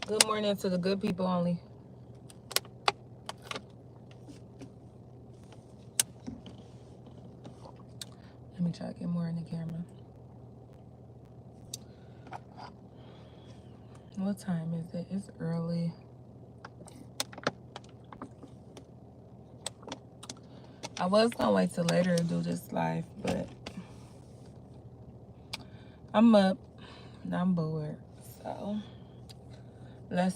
Good morning to the good people only. Let me try to get more in the camera. What time is it? It's early. I was gonna wait till later to do this live, but I'm up and I'm bored. So let's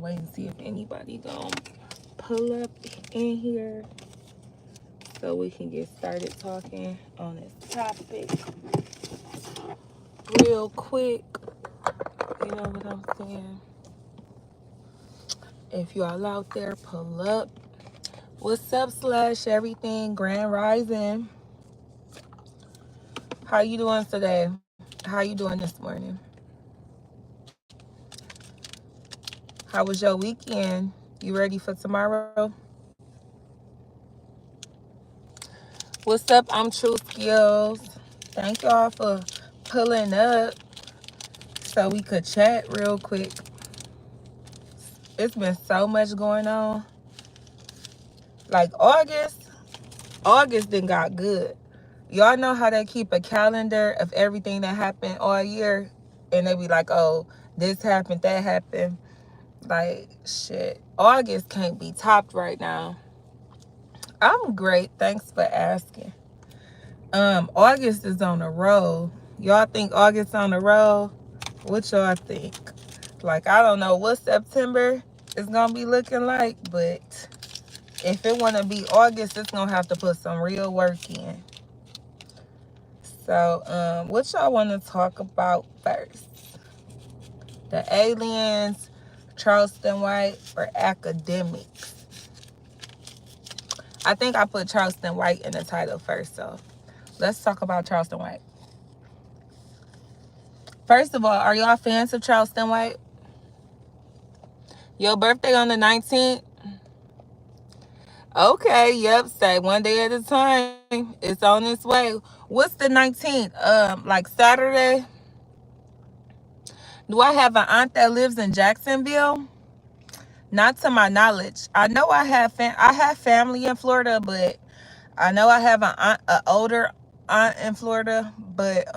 wait and see if anybody gonna pull up in here so we can get started talking on this topic real quick. You know what I'm saying? If y'all out there, pull up. What's up, slash everything, grand rising? How you doing today? How you doing this morning? How was your weekend? You ready for tomorrow? What's up? I'm True Skills. Thank y'all for pulling up so we could chat real quick. It's been so much going on. Like August then got good. Y'all know how they keep a calendar of everything that happened all year, and they be like, oh, this happened, that happened. Like, shit, August can't be topped right now. I'm great, thanks for asking. August is on a roll. Y'all think August on a roll? What y'all think? Like, I don't know what September is gonna be looking like, but if it wanna be August, it's gonna have to put some real work in. So, what y'all wanna talk about first? The aliens, Charleston White, or Akdemiks? I think I put Charleston White in the title first, so let's talk about Charleston White. First of all, are y'all fans of Charleston White? Your birthday on the 19th? Okay, yep, say one day at a time. It's on its way. What's the 19th? Like Saturday? Do I have an aunt that lives in Jacksonville? Not to my knowledge. I know I have family in Florida, but I know I have an older aunt in Florida, but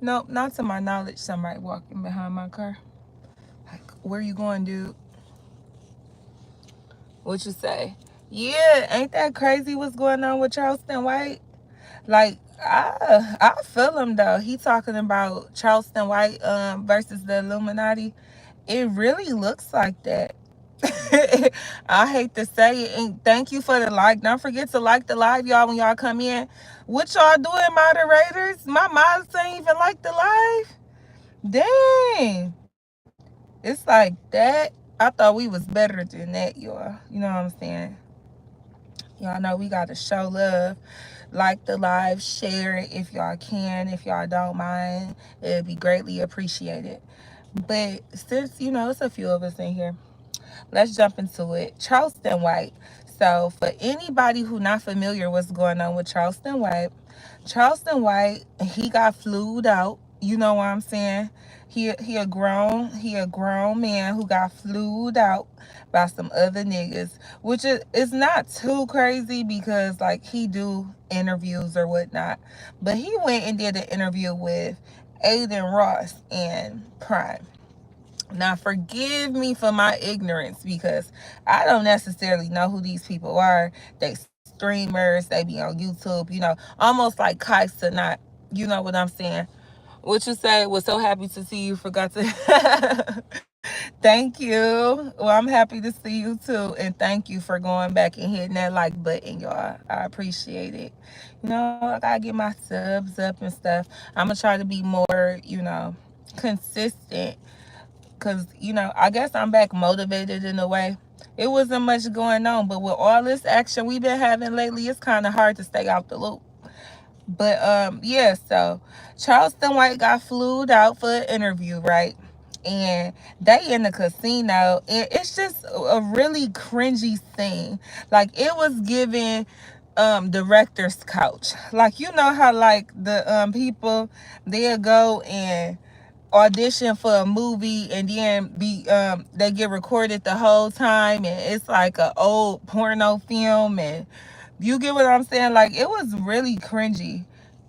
nope, not to my knowledge. Somebody walking behind my car. Like, where you going, dude? What you say? Yeah, ain't that crazy what's going on with Charleston White? Like, I feel him though. He talking about Charleston White versus the Illuminati. It really looks like that. I hate to say it. And thank you for the like. Don't forget to like the live, y'all, when y'all come in. What y'all doing, moderators? My mods ain't even like the live. Dang. It's like that. I thought we was better than that, y'all. You know what I'm saying? Y'all know we got to show love. Like the live, share it if y'all can. If y'all don't mind, it'd be greatly appreciated. But since, it's a few of us in here, let's jump into it. Charleston White. So for anybody who not familiar what's going on with Charleston White, he got flued out. You know what I'm saying? He a grown man who got flued out by some other niggas, which is not too crazy because like he do interviews or whatnot. But he went and did an interview with Adin Ross and Prime. Now, forgive me for my ignorance because I don't necessarily know who these people are. They streamers, they be on YouTube, almost like Kaisa, not, you know what I'm saying? What you say? Was so happy to see you. Forgot to. Thank you. Well, I'm happy to see you too. And thank you for going back and hitting that like button, y'all. I appreciate it. I gotta get my subs up and stuff. I'm gonna try to be more, consistent because I guess I'm back motivated in a way. It wasn't much going on, but with all this action we've been having lately, it's kind of hard to stay out the loop. But yeah, so Charleston White got flued out for an interview, right? And they in the casino, and it's just a really cringy thing. Like, it was giving director's couch. Like, you know how like the people, they'll go and audition for a movie and then they get recorded the whole time, and it's like a old porno film, and you get what I'm saying? Like, it was really cringy.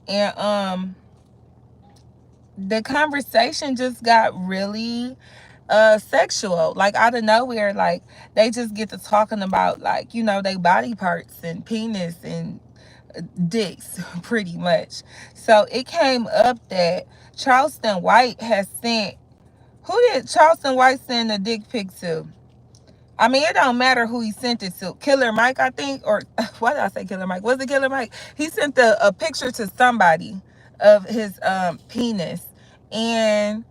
And the conversation just got really sexual, like out of nowhere. Like, they just get to talking about, like, they body parts and penis and dicks pretty much. So it came up that Charleston White has sent, who did Charleston White send a dick pic to? I mean, it don't matter who he sent it to. Killer Mike, I think, or why did I say Killer Mike? Was it Killer Mike? He sent a picture to somebody of his penis. And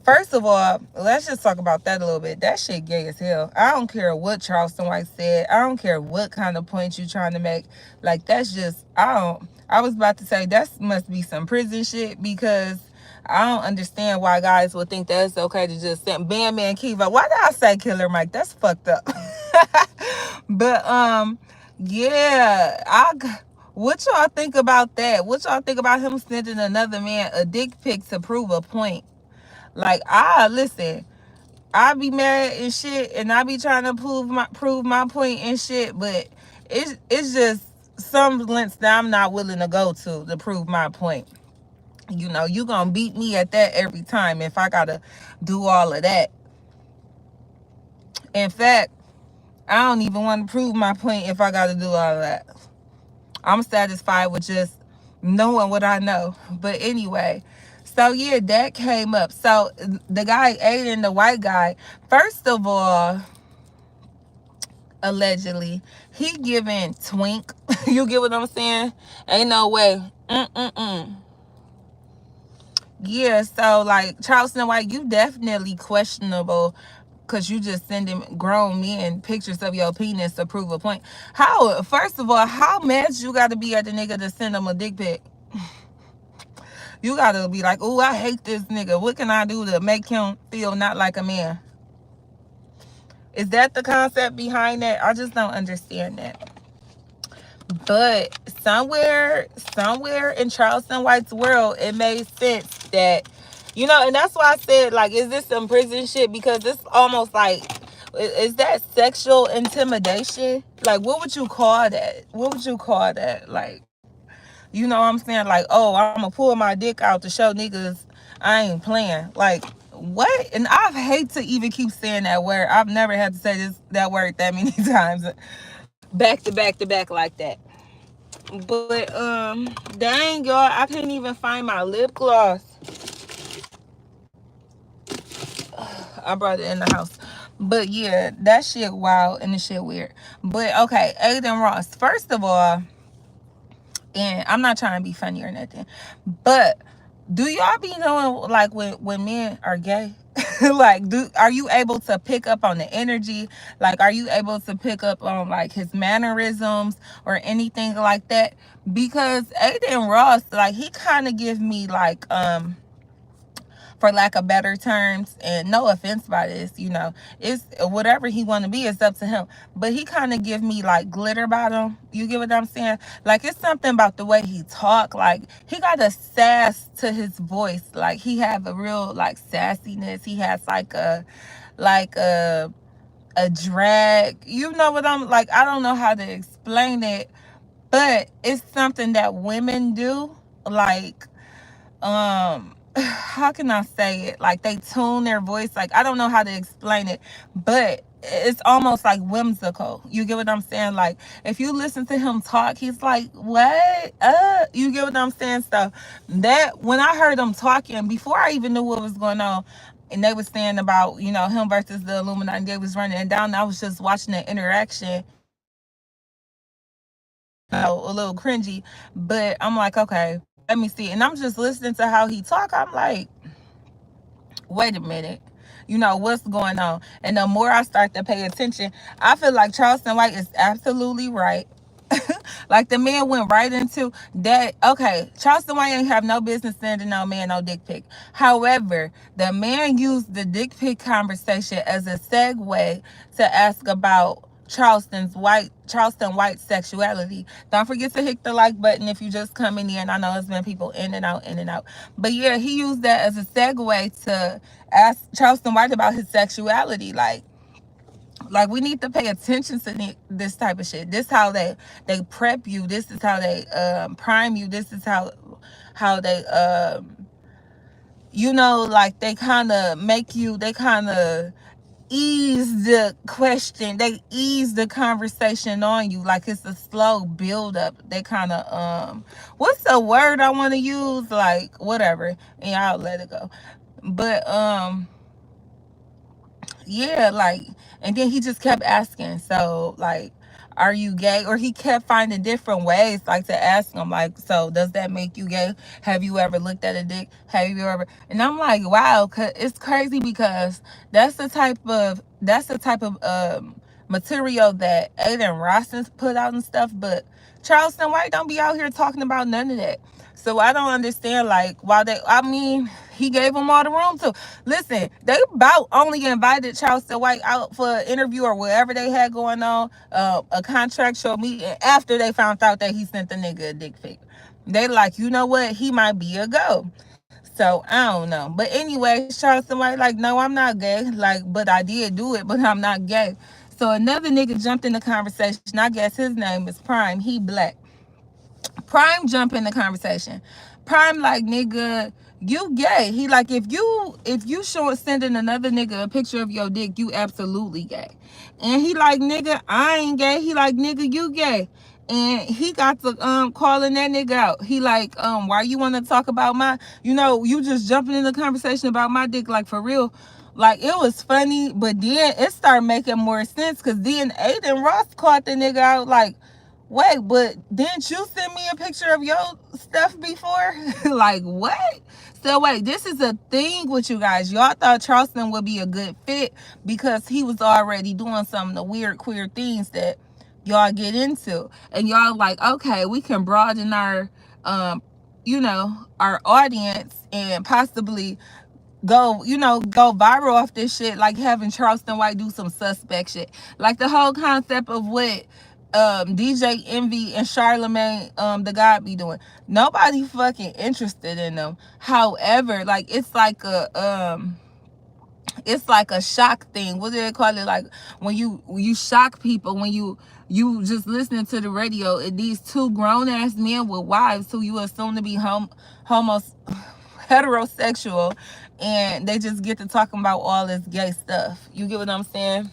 first of all, let's just talk about that a little bit. That shit gay as hell. I don't care what Charleston White said. I don't care what kind of point you trying to make. Like, that's just, I was about to say that must be some prison shit, because I don't understand why guys would think that it's okay to just send Man Kiva. Why did I say Killer Mike? That's fucked up. But yeah, what y'all think about that? What y'all think about him sending another man a dick pic to prove a point? Like, listen, I be mad and shit, and I be trying to prove my point and shit, but it's just some lengths that I'm not willing to go to prove my point. You gonna beat me at that every time if I gotta do all of that. In fact, I don't even want to prove my point if I gotta do all of that. I'm satisfied with just knowing what I know. But anyway, so yeah, that came up. So the guy, Adin, the white guy, first of all, allegedly, he giving twink. You get what I'm saying? Ain't no way. Yeah, so like, Charleston White, you definitely questionable, because you just sending grown men pictures of your penis to prove a point. First of all, how mad you gotta be at the nigga to send him a dick pic? You gotta be like, oh, I hate this nigga. What can I do to make him feel not like a man? Is that the concept behind that? I just don't understand that. But somewhere in Charleston White's world, it made sense that, and that's why I said, like, is this some prison shit? Because it's almost like, is that sexual intimidation? Like, what would you call that? What would you call that? Like, you know what I'm saying? Like, oh, I'm gonna pull my dick out to show niggas I ain't playing. Like, what? And I hate to even keep saying that word. I've never had to say that word that many times, back to back to back like that. But dang, y'all, I can't even find my lip gloss. I brought it in the house. But yeah, that shit wild and the shit weird. But okay, Adin Ross. First of all, and I'm not trying to be funny or nothing, but do y'all be knowing, like, when men are gay? Like, are you able to pick up on the energy? Like, are you able to pick up on, like, his mannerisms or anything like that? Because Adin Ross, like, he kind of gives me, like, for lack of better terms, and no offense by this, it's whatever he want to be, it's up to him, but he kind of give me like glitter bottom. You get what I'm saying? Like, it's something about the way he talk. Like, he got a sass to his voice. Like, he have a real, like, sassiness. He has like a drag. You know what I'm like? I don't know how to explain it, but it's something that women do. Like, how can I say it? Like, they tune their voice. Like, I don't know how to explain it, but it's almost like whimsical. You get what I'm saying? Like, if you listen to him talk, he's like, what? You get what I'm saying? So that, when I heard him talking, before I even knew what was going on, and they was saying about, him versus the Illuminati, they was running it down, I was just watching the interaction, a little cringy, but I'm like, okay, let me see. And I'm just listening to how he talk. I'm like, wait a minute, what's going on? And the more I start to pay attention, I feel like Charleston White is absolutely right. Like, the man went right into that. Okay, Charleston White ain't have no business sending no man no dick pic. However, the man used the dick pic conversation as a segue to ask about Charleston White sexuality. Don't forget to hit the like button if you just coming in. I know it's been people in and out, in and out. But yeah, he used that as a segue to ask Charleston White about his sexuality. Like we need to pay attention to this type of shit. This how they prep you. This is how they prime you. This is how they like they kind of make you. They kind of ease the question. They ease the conversation on you. Like it's a slow build up. They kind of what's the word I want to use? Like whatever, and I'll let it go. But yeah, like, and then he just kept asking, so like, are you gay? Or he kept finding different ways like to ask him, like, so does that make you gay? Have you ever looked at a dick? Have you ever? And I'm like, wow, it's crazy because that's the type of material that Adin Ross put out and stuff, but Charleston White don't be out here talking about none of that. So I don't understand, like, why he gave them all the room to. Listen, they about only invited Charleston White out for an interview or whatever they had going on, a contractual meeting, after they found out that he sent the nigga a dick pic. They like, you know what? He might be a go. So I don't know. But anyway, Charleston White like, no, I'm not gay. Like, but I did do it, but I'm not gay. So another nigga jumped in the conversation. I guess his name is Prime. He black. Prime jump in the conversation. Prime like, nigga, you gay. He like, if you sending another nigga a picture of your dick, you absolutely gay. And he like, nigga, I ain't gay. He like, nigga, you gay. And he got to calling that nigga out. He like, why you want to talk about you just jumping in the conversation about my dick, like for real. Like it was funny, but then it started making more sense because then Adin Ross caught the nigga out like, wait, but didn't you send me a picture of your stuff before? Like, what? So, wait, this is a thing with you guys. Y'all thought Charleston would be a good fit because he was already doing some of the weird, queer things that y'all get into. And y'all like, okay, we can broaden um, our audience and possibly go viral off this shit, like having Charleston White do some suspect shit. Like the whole concept of what DJ Envy and Charlemagne the God be doing. Nobody fucking interested in them. However, like it's like a shock thing. What do they call it? Like when you shock people, when you just listening to the radio, and these two grown ass men with wives who you assume to be heterosexual, and they just get to talking about all this gay stuff. You get what I'm saying?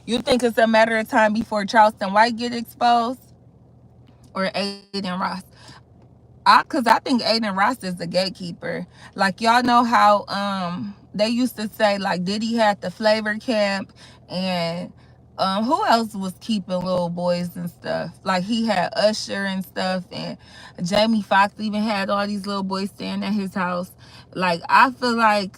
You think it's a matter of time before Charleston White get exposed or Adin Ross? Cause I think Adin Ross is the gatekeeper. Like y'all know how they used to say like Diddy had the flavor camp, and who else was keeping little boys and stuff? Like he had Usher and stuff, and Jamie Foxx even had all these little boys staying at his house. Like I feel like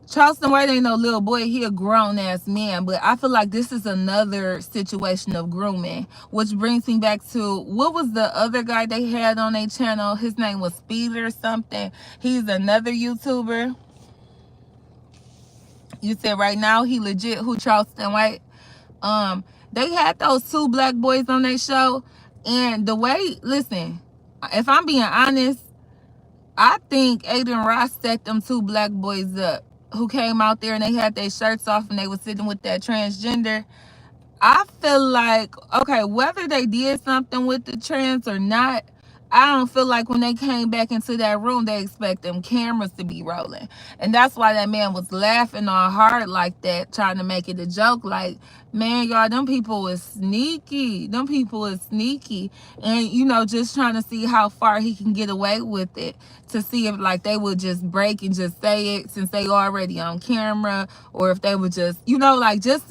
Charleston White ain't no little boy. He a grown ass man. But I feel like this is another situation of grooming, which brings me back to what was the other guy they had on their channel? His name was Speed or something. He's another YouTuber. You said right now he legit who Charleston White. They had those two black boys on their show, and the way, listen, if I'm being honest, I think Adin Ross set them two black boys up who came out there and they had their shirts off and they were sitting with that transgender. I feel like, okay, whether they did something with the trans or not, I don't feel like when they came back into that room, they expect them cameras to be rolling. And that's why that man was laughing all hard like that, trying to make it a joke. Like, man, y'all, them people is sneaky. Them people is sneaky. And, just trying to see how far he can get away with it, to see if, like, they would just break and just say it since they already on camera, or if they would just, just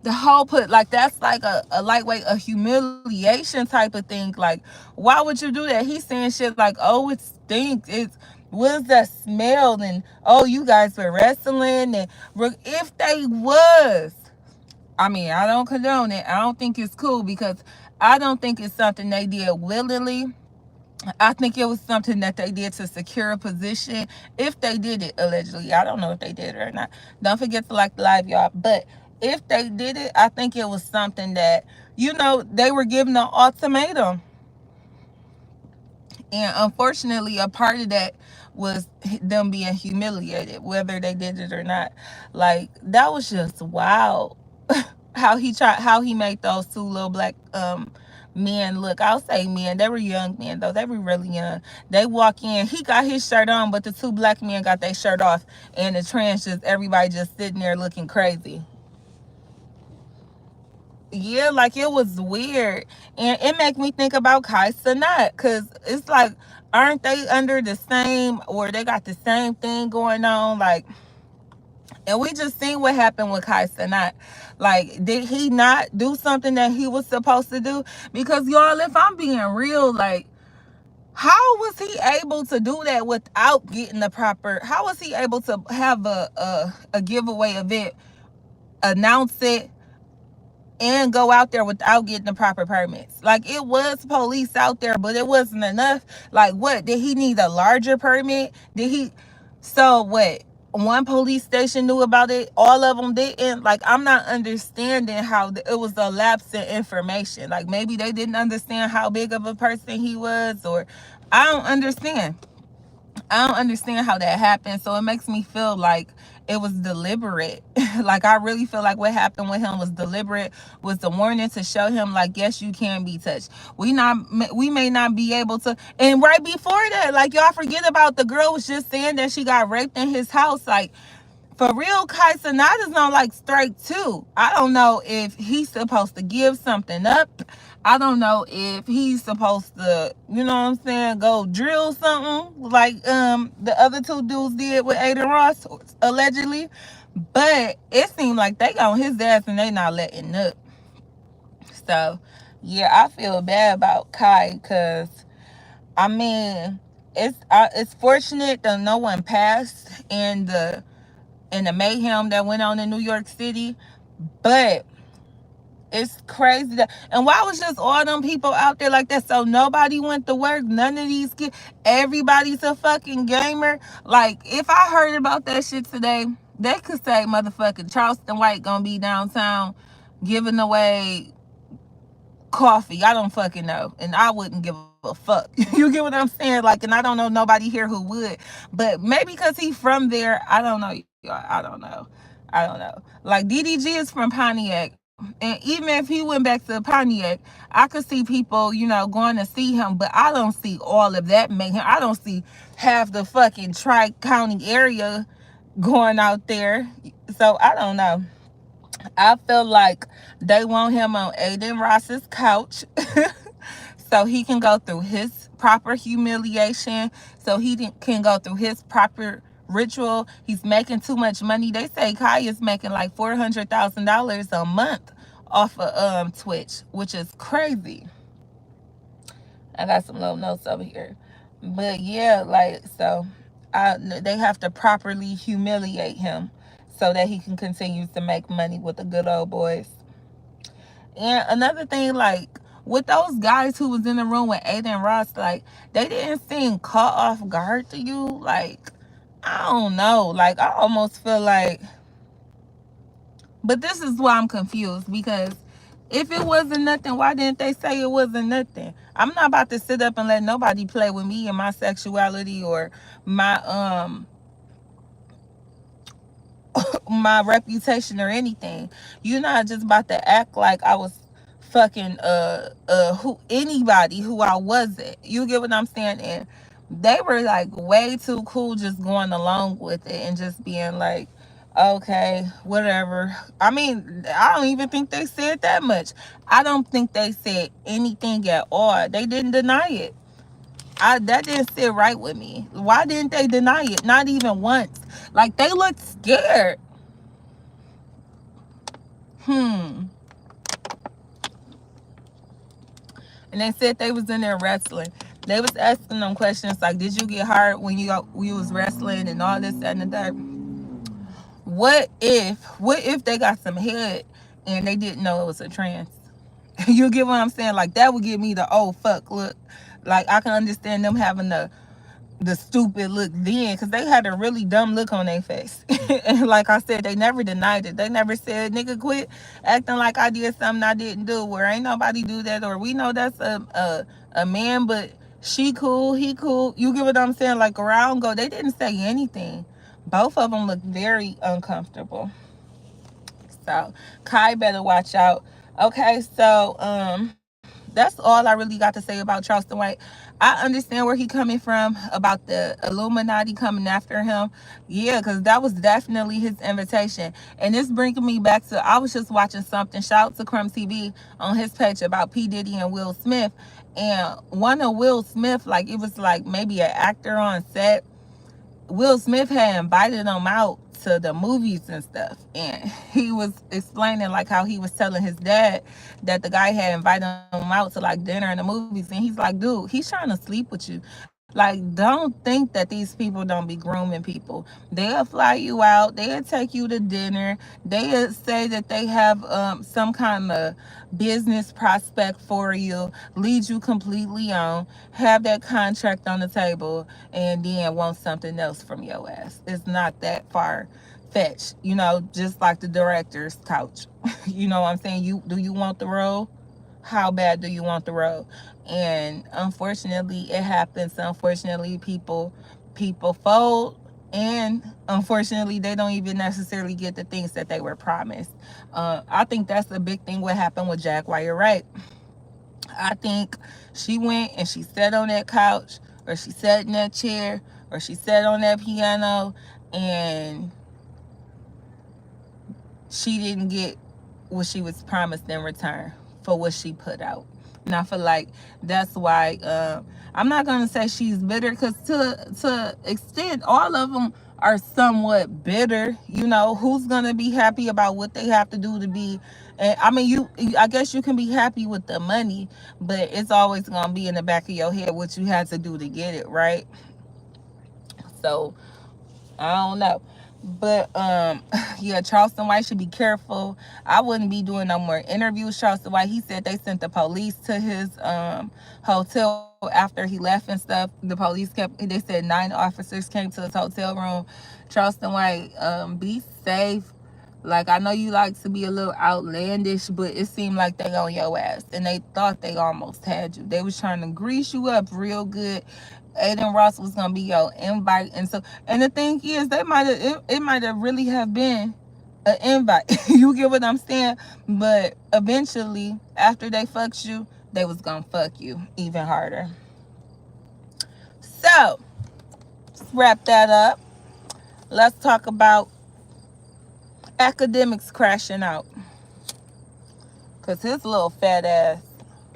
the whole like that's like a lightweight, a humiliation type of thing. Like, why would you do that? He's saying shit like, oh, it stinks, what is that smell, and oh, you guys were wrestling, and if they was, I mean, I don't condone it. I don't think it's cool, because I don't think it's something they did willingly. I think it was something that they did to secure a position. If they did it allegedly, I don't know if they did it or not. Don't forget to like the live, y'all. But if they did it, I think it was something that, they were given an ultimatum. And unfortunately, a part of that was them being humiliated, whether they did it or not. Like, that was just wild. How he made those two little black men look. I'll say men. They were young men though. They were really young. They walk in, he got his shirt on, but the two black men got their shirt off, and the trans just everybody just sitting there looking crazy. Yeah, like it was weird. And it make me think about Kai Sanat, because it's like, aren't they under the same, or they got the same thing going on? Like, and we just seen what happened with Kai Sanat. Like, did he not do something that he was supposed to do? Because y'all, if I'm being real, like, how was he able to do that without getting the proper, how was he able to have a giveaway event, announce it, and go out there without getting the proper permits? Like, it was police out there, but it wasn't enough. Like, what did he need? A larger permit? Did he? So what, one police station knew about it, all of them didn't? Like, I'm not understanding how it was a lapse in information. Like, maybe they didn't understand how big of a person he was, or I don't understand. I don't understand how that happened. So it makes me feel like it was deliberate. Like, I really feel like what happened with him was deliberate, was the warning to show him, like, yes, you can be touched. We may not be able to. And right before that, like, y'all forget about the girl was just saying that she got raped in his house. Like, for real, Kai Cenat is on like strike two. I don't know if he's supposed to give something up. I don't know if he's supposed to, you know what I'm saying, go drill something like the other two dudes did with Adin Ross, allegedly. But it seemed like they got on his ass and they not letting up. So yeah, I feel bad about Kai, because I mean, it's fortunate that no one passed in the mayhem that went on in New York City. But it's crazy that, and why was just all them people out there like that? So nobody went to work, none of these kids, everybody's a fucking gamer. Like, if I heard about that shit today, they could say motherfucking Charleston White gonna be downtown giving away coffee. I don't fucking know, and I wouldn't give a fuck. You get what I'm saying? Like, and I don't know nobody here who would, but maybe because he from there. I don't know, y'all. I don't know. Like, DDG is from Pontiac, and even if he went back to Pontiac, I could see people, going to see him, but I don't see all of that mayhem. I don't see half the fucking Tri-County area going out there. So I don't know. I feel like they want him on Adin Ross's couch so he can go through his proper humiliation, so he can go through his proper ritual. He's making too much money. They say Kai is making like $400,000 a month off of Twitch, which is crazy. I got some little notes over here. But yeah, like, so they have to properly humiliate him so that he can continue to make money with the good old boys. And another thing, like, with those guys who was in the room with Adin Ross, like, they didn't seem caught off guard to you. Like, I don't know. Like, I almost feel like, but this is why I'm confused, because if it wasn't nothing, why didn't they say it wasn't nothing? I'm not about to sit up and let nobody play with me and my sexuality or my my reputation or anything. You're not just about to act like I was fucking anybody who I wasn't. You get what I'm saying? And they were like way too cool just going along with it and just being like, okay, whatever. I mean, I don't even think they said that much. I don't think they said anything at all. They didn't deny it. That didn't sit right with me. Why didn't they deny it? Not even once. Like, they looked scared. And they said they was in there wrestling. They was asking them questions like, did you get hard when you was wrestling and all this, that, and the third? What if they got some head and they didn't know it was a trans? You get what I'm saying? Like, that would give me the, oh fuck, look. Like, I can understand them having the the stupid look then, because they had a really dumb look on their face. And like I said, they never denied it. They never said, nigga, quit acting like I did something I didn't do, where ain't nobody do that, or we know that's a man, but she cool, he cool. You get what I'm saying? Like around go, they didn't say anything. Both of them looked very uncomfortable. So Kai better watch out. Okay, so that's all I really got to say about Charleston White. I understand where he coming from about the Illuminati coming after him. Yeah, because that was definitely his invitation. And this bringing me back to, I was just watching something, shout out to Crumb TV on his page about P. Diddy and Will Smith. And one of Will Smith, like it was like maybe an actor on set, Will Smith had invited him out to the movies and stuff, and he was explaining like how he was telling his dad that the guy had invited him out to like dinner and the movies, and he's like, dude, he's trying to sleep with you. Like, don't think that these people don't be grooming people. They'll fly you out, they'll take you to dinner, they'll say that they have some kind of business prospect for you, lead you completely on, have that contract on the table, and then want something else from your ass. It's not that far fetched, you know, just like the director's couch. You know what I'm saying? You want the role? How bad do you want the role? And unfortunately it happens. Unfortunately people fold, and unfortunately they don't even necessarily get the things that they were promised. I think that's a big thing what happened with Jack White, right? I think she went and she sat on that couch, or she sat in that chair, or she sat on that piano, and she didn't get what she was promised in return for what she put out. And I feel like that's why I'm not gonna say she's bitter, because to extent all of them are somewhat bitter. You know, who's gonna be happy about what they have to do to be? And I mean, I guess you can be happy with the money, but it's always gonna be in the back of your head what you had to do to get it, right? So I don't know. But yeah, Charleston White should be careful. I wouldn't be doing no more interviews. Charleston White, he said they sent the police to his hotel after he left and stuff. The police they said 9 officers came to his hotel room. Charleston White, be safe. Like, I know you like to be a little outlandish, but it seemed like they on your ass, and they thought they almost had you. They was trying to grease you up real good. Adin Ross was gonna be your invite, and so, and the thing is, they might have, it might have really have been an invite. You get what I'm saying? But eventually, after they fucked you, they was gonna fuck you even harder. So let's wrap that up. Let's talk about Akdemiks crashing out, cause his little fat ass.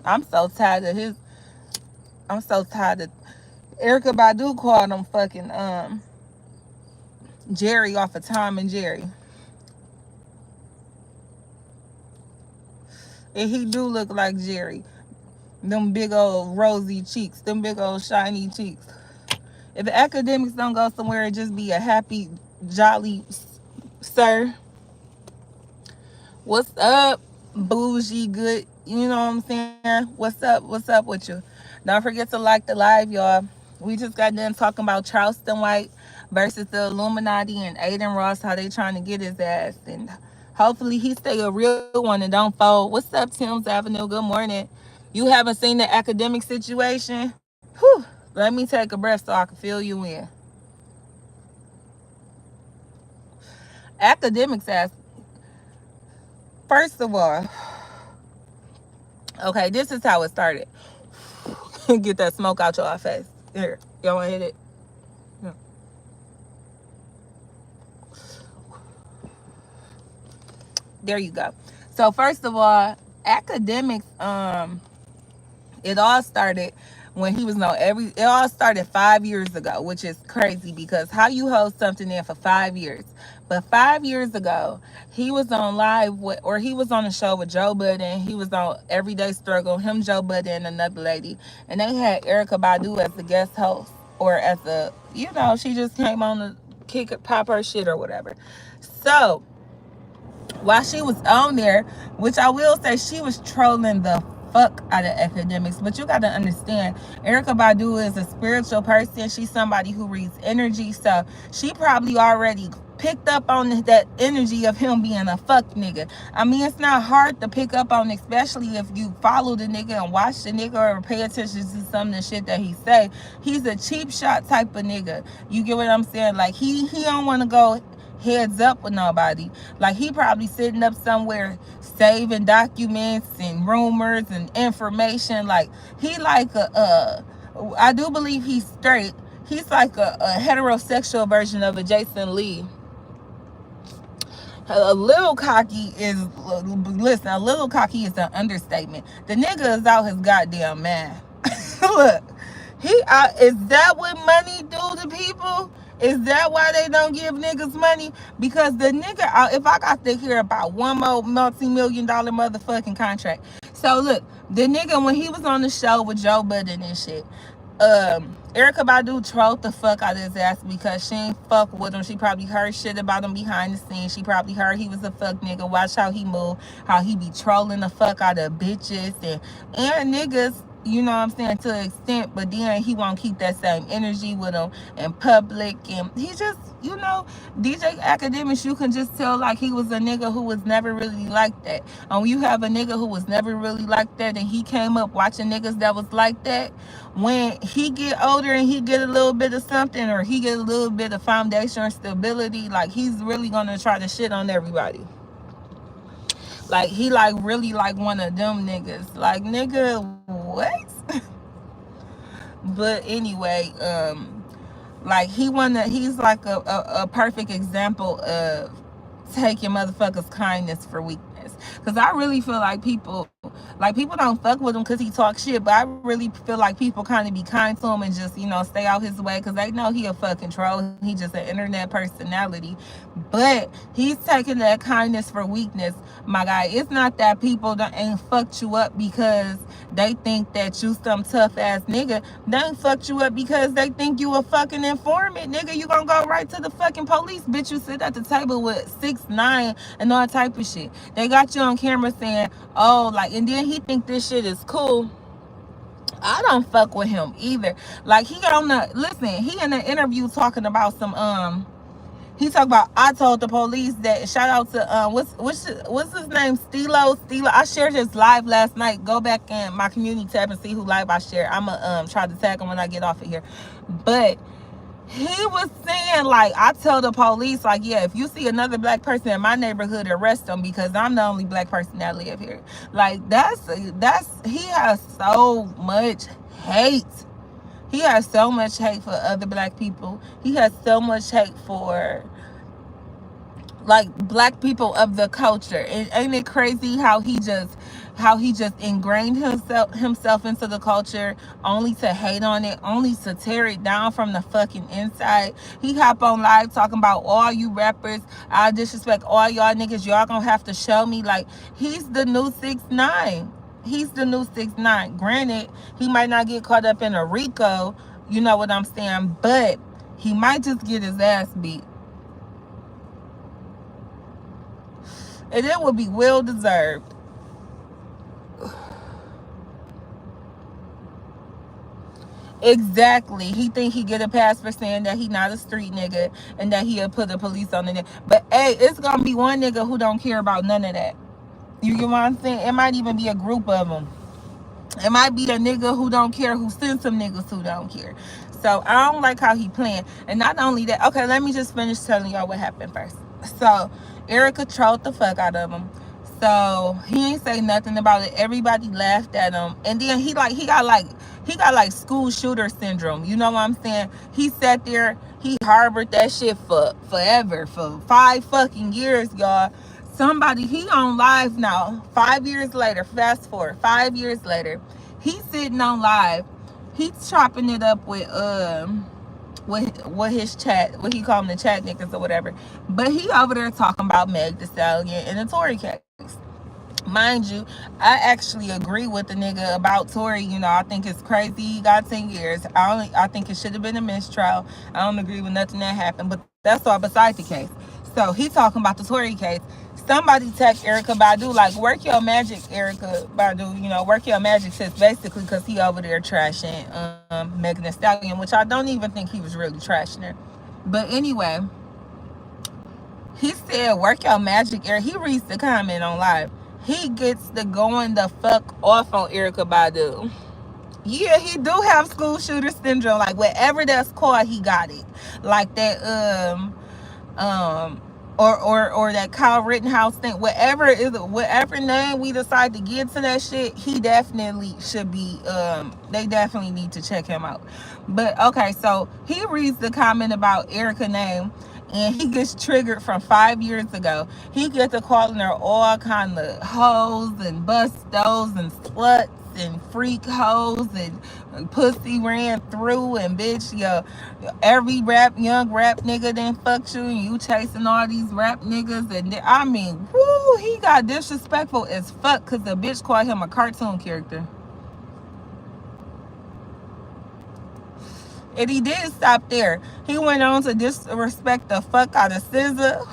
I'm so tired of his. I'm so tired of Erykah Badu called him fucking Jerry off of Tom and Jerry. And he do look like Jerry. Them big old rosy cheeks, them big old shiny cheeks. If the Akdemiks don't go somewhere and just be a happy, jolly sir. What's up, bougie good? You know what I'm saying? What's up? What's up with you? Don't forget to like the live, y'all. We just got done talking about Charleston White versus the Illuminati and Adin Ross, how they trying to get his ass. And hopefully he stay a real one and don't fold. What's up, Tim's Avenue? Good morning. You haven't seen the academic situation? Whew. Let me take a breath so I can fill you in. Akdemiks ass. First of all, okay, this is how it started. Get that smoke out your face. Here, y'all want to hit it? Yeah. There you go. So first of all, Akdemiks, it all started when he was on it all started 5 years ago, which is crazy, because how you hold something in for 5 years. But 5 years ago, he was on live with, or he was on a show with Joe Budden. He was on Everyday Struggle, him, Joe Budden, and another lady. And they had Erykah Badu as the guest host, or as the, you know, she just came on to kick it, pop her shit or whatever. So while she was on there, which I will say, she was trolling the fuck out of Akdemiks. But you gotta understand, Erykah Badu is a spiritual person. She's somebody who reads energy, so she probably already picked up on that energy of him being a fuck nigga. I mean, it's not hard to pick up on, especially if you follow the nigga and watch the nigga or pay attention to some of the shit that he say. He's a cheap shot type of nigga. You get what I'm saying? Like, he don't want to go heads up with nobody. Like, he probably sitting up somewhere saving documents and rumors and information. Like, he like I do believe he's straight. He's like a heterosexual version of a Jason Lee. A little cocky is, listen, a little cocky is an understatement. The nigga is out his goddamn man. Look, is that what money do to people? Is that why they don't give niggas money? Because the nigga, if I got to hear about one more multi-million-dollar motherfucking contract. So look, the nigga, when he was on the show with Joe Budden and shit, Erykah Badu trolled the fuck out of his ass because she ain't fuck with him. She probably heard shit about him behind the scenes. She probably heard he was a fuck nigga. Watch how he move, how he be trolling the fuck out of bitches and niggas, you know what I'm saying, to an extent, but then he won't keep that same energy with him in public. And he just, you know, DJ Akdemiks, you can just tell like he was a nigga who was never really like that. And when you have a nigga who was never really like that and he came up watching niggas that was like that, when he get older and he get a little bit of something, or he get a little bit of foundation or stability, like, he's really gonna try to shit on everybody. Like, he like really like one of them niggas. Like, nigga, what? But anyway, like, he's like a perfect example of taking motherfuckers' kindness for weakness. Because I really feel like people don't fuck with him because he talks shit, but I really feel like people kind of be kind to him and just, you know, stay out his way because they know he a fucking troll. He just an internet personality. But he's taking that kindness for weakness, my guy. It's not that people ain't fucked you up because they think that you some tough ass nigga. They ain't fucked you up because they think you a fucking informant, nigga. You gonna go right to the fucking police, bitch. You sit at the table with 6ix9ine and all type of shit. They got you on camera saying, oh, like, and then he think this shit is cool. I don't fuck with him either. Like, he in the interview talking about some he talked about, I told the police that, shout out to what's his name, Stilo. I shared his live last night. Go back in my community tab and see who live I shared. I'ma try to tag him when I get off of here. But he was saying, like, I tell the police, like, yeah, if you see another black person in my neighborhood, arrest them because I'm the only black person that live here. Like, he has so much hate. He has so much hate for other black people. He has so much hate for, like, black people of the culture. Ain't it crazy how he just ingrained himself into the culture, only to hate on it, only to tear it down from the fucking inside. He hop on live talking about, all you rappers, I disrespect all y'all niggas, y'all gonna have to show me. Like, he's the new 6ix9ine. He's the new 6ix9ine. Granted, he might not get caught up in a RICO, you know what I'm saying, but he might just get his ass beat. And it would be well deserved. Exactly. He think he get a pass for saying that he not a street nigga and that he'll put the police on the net. But hey, it's gonna be one nigga who don't care about none of that. You get what I'm saying? It might even be a group of them. It might be a nigga who don't care who sends some niggas who don't care. So I don't like how he playing. And not only that, okay, let me just finish telling y'all what happened first. So Erykah trolled the fuck out of him. So he ain't say nothing about it. Everybody laughed at him. And then he got like school shooter syndrome. You know what I'm saying? He sat there, he harbored that shit for forever, for 5 fucking years, y'all. He on live now, 5 years later, fast forward, 5 years later, he's sitting on live, he's chopping it up with his chat, what he call them, the chat niggas or whatever, but he over there talking about Meg Thee Stallion and the Tory case. Mind you, I actually agree with the nigga about Tory. You know, I think it's crazy he got 10 years. I think it should have been a mistrial. I don't agree with nothing that happened, but that's all beside the case. So he talking about the Tory case. Somebody text Erica Badu, like, work your magic, Erica Badu. You know, work your magic, sis. Basically, because he over there trashing Megan Thee Stallion, which I don't even think he was really trashing her. But anyway, he said, work your magic, Erica. He reads the comment on live. He gets the going the fuck off on Erica Badu. Yeah, he do have school shooter syndrome. Like, whatever that's called, he got it. Like that, um or that Kyle Rittenhouse thing, whatever it is, whatever name we decide to give to that shit, he definitely should be, they definitely need to check him out. But okay, so he reads the comment about Erica name, and he gets triggered from 5 years ago. He gets to calling her all kind of hoes and bustos and sluts and freak hoes and pussy ran through, and bitch, every young rap nigga then fucked you, and you chasing all these rap niggas. And I mean, whoo, he got disrespectful as fuck because the bitch called him a cartoon character. And he didn't stop there. He went on to disrespect the fuck out of SZA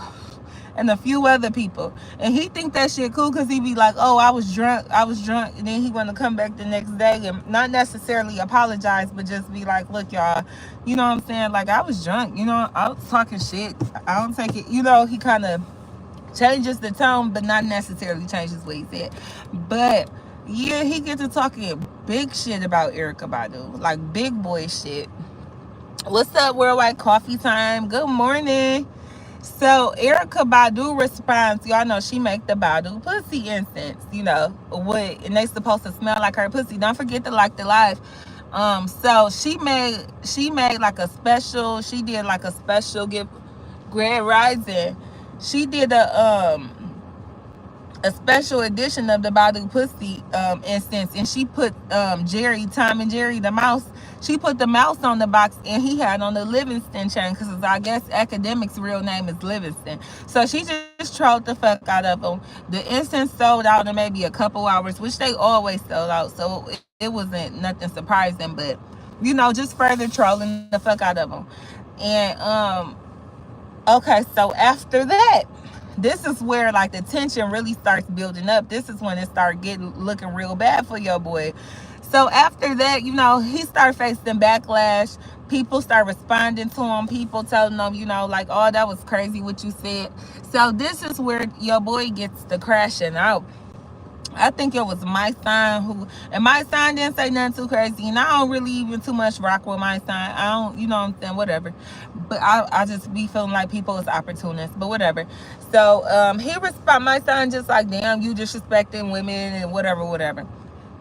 and a few other people. And he think that shit cool because he be like, oh, I was drunk. And then he want to come back the next day and not necessarily apologize, but just be like, look, y'all, you know what I'm saying? Like, I was drunk. You know, I was talking shit. I don't take it. You know, he kind of changes the tone, but not necessarily changes what he said. But yeah, he gets to talking big shit about Erica Badu. Like, big boy shit. What's up, Worldwide Coffee Time? Good morning. So Erica Badu responds, y'all know she make the Badu pussy incense, you know, what, and they supposed to smell like her pussy. Don't forget to like the live. So she made like a special, she did like a special gift, Grand Rising. She did a special edition of the Badu pussy instance, and she put Jerry, Tom and Jerry the mouse, she put the mouse on the box, and he had on the Livingston chain, because I guess Akdemiks' real name is Livingston. So she just trolled the fuck out of him. The instance sold out in maybe a couple hours, which they always sold out, so it wasn't nothing surprising, but you know, just further trolling the fuck out of him. And okay, so after that, this is where like the tension really starts building up. This is when it starts looking real bad for your boy. So after that, you know, he started facing backlash. People start responding to him. People telling him, you know, like, oh, that was crazy what you said. So this is where your boy gets the crashing out. I think it was my sign and my sign didn't say nothing too crazy, and I don't really even too much rock with my sign. I don't, you know what I'm saying, whatever. But I just be feeling like people is opportunists, but whatever. So he responded, my sign just like, damn, you disrespecting women and whatever.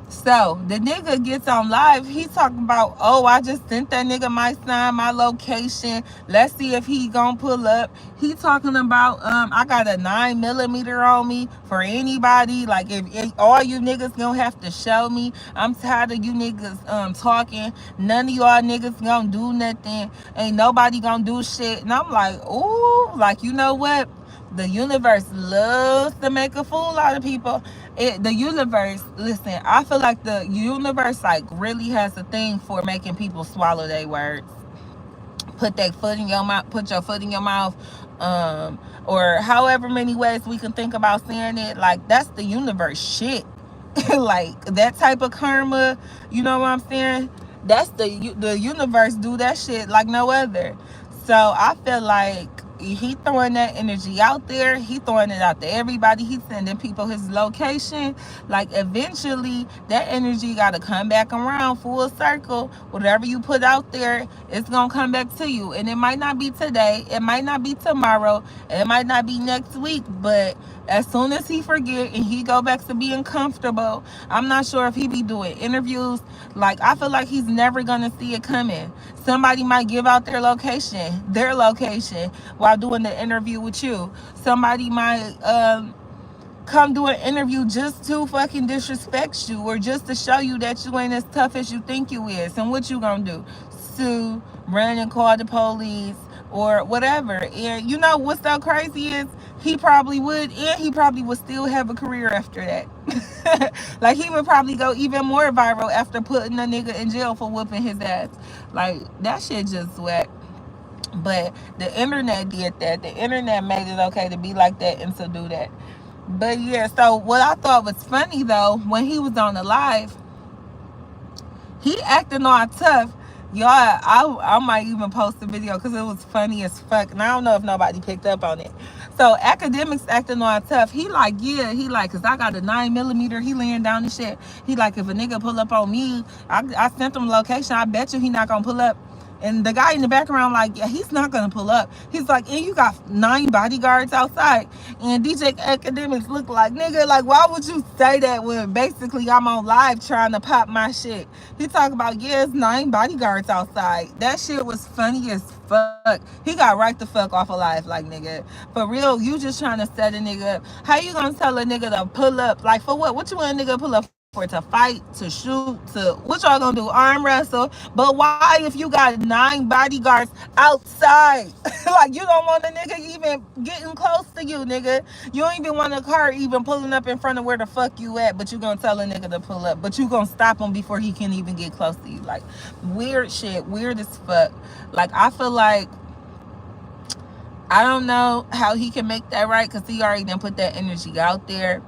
So the nigga gets on live. He talking about, oh, I just sent that nigga my sign, my location. Let's see if he gonna pull up. He talking about, I got a 9mm on me for anybody. Like, if all you niggas gonna have to show me. I'm tired of you niggas talking. None of y'all niggas gonna do nothing. Ain't nobody gonna do shit. And I'm like, ooh, like, you know what? The universe loves to make a fool out of people. The universe, listen, I feel like the universe like really has a thing for making people swallow their words. Put their foot in your mouth, put your foot in your mouth, or however many ways we can think about saying it. Like, that's the universe shit. Like, that type of karma, you know what I'm saying? That's the universe do that shit like no other. So I feel like he throwing that energy out there. He throwing it out to everybody. He's sending people his location. Like, eventually that energy got to come back around full circle. Whatever you put out there, it's gonna come back to you. And it might not be today, it might not be tomorrow, it might not be next week, but as soon as he forget and he go back to being comfortable, I'm not sure if he be doing interviews. Like, I feel like he's never gonna see it coming. Somebody might give out their location while doing the interview with you. Somebody might come do an interview just to fucking disrespect you, or just to show you that you ain't as tough as you think you is. And what you gonna do? Sue, run and call the police, or whatever. And you know what's so crazy is he probably would, and he probably would still have a career after that. Like, he would probably go even more viral after putting a nigga in jail for whooping his ass. Like, that shit just whack. But the internet did that. The internet made it okay to be like that and to do that. But yeah, so what I thought was funny though, when he was on the live, he acting all tough. Y'all, I might even post the video because it was funny as fuck. And I don't know if nobody picked up on it. So Akademiks acting all tough. He like, yeah, he like, cause I got a 9mm. He laying down and shit. He like, if a nigga pull up on me, I sent him location. I bet you he not gonna pull up. And the guy in the background, like, yeah, he's not gonna pull up. He's like, and you got 9 bodyguards outside. And DJ Akademiks look like, nigga, like, why would you say that when basically I'm on live trying to pop my shit? He talk about, yeah, it's 9 bodyguards outside. That shit was funny as fuck. He got right the fuck off of live, like, nigga. For real, you just trying to set a nigga up. How you gonna tell a nigga to pull up? Like, for what? What you want a nigga to pull up for? To fight, to shoot, to what y'all gonna do? Arm wrestle? But why, if you got 9 bodyguards outside? Like, you don't want a nigga even getting close to you, nigga. You don't even want a car even pulling up in front of where the fuck you at, but you gonna tell a nigga to pull up, but you gonna stop him before he can even get close to you. Like, weird shit, weird as fuck. Like, I feel like, I don't know how he can make that right, because he already done put that energy out there,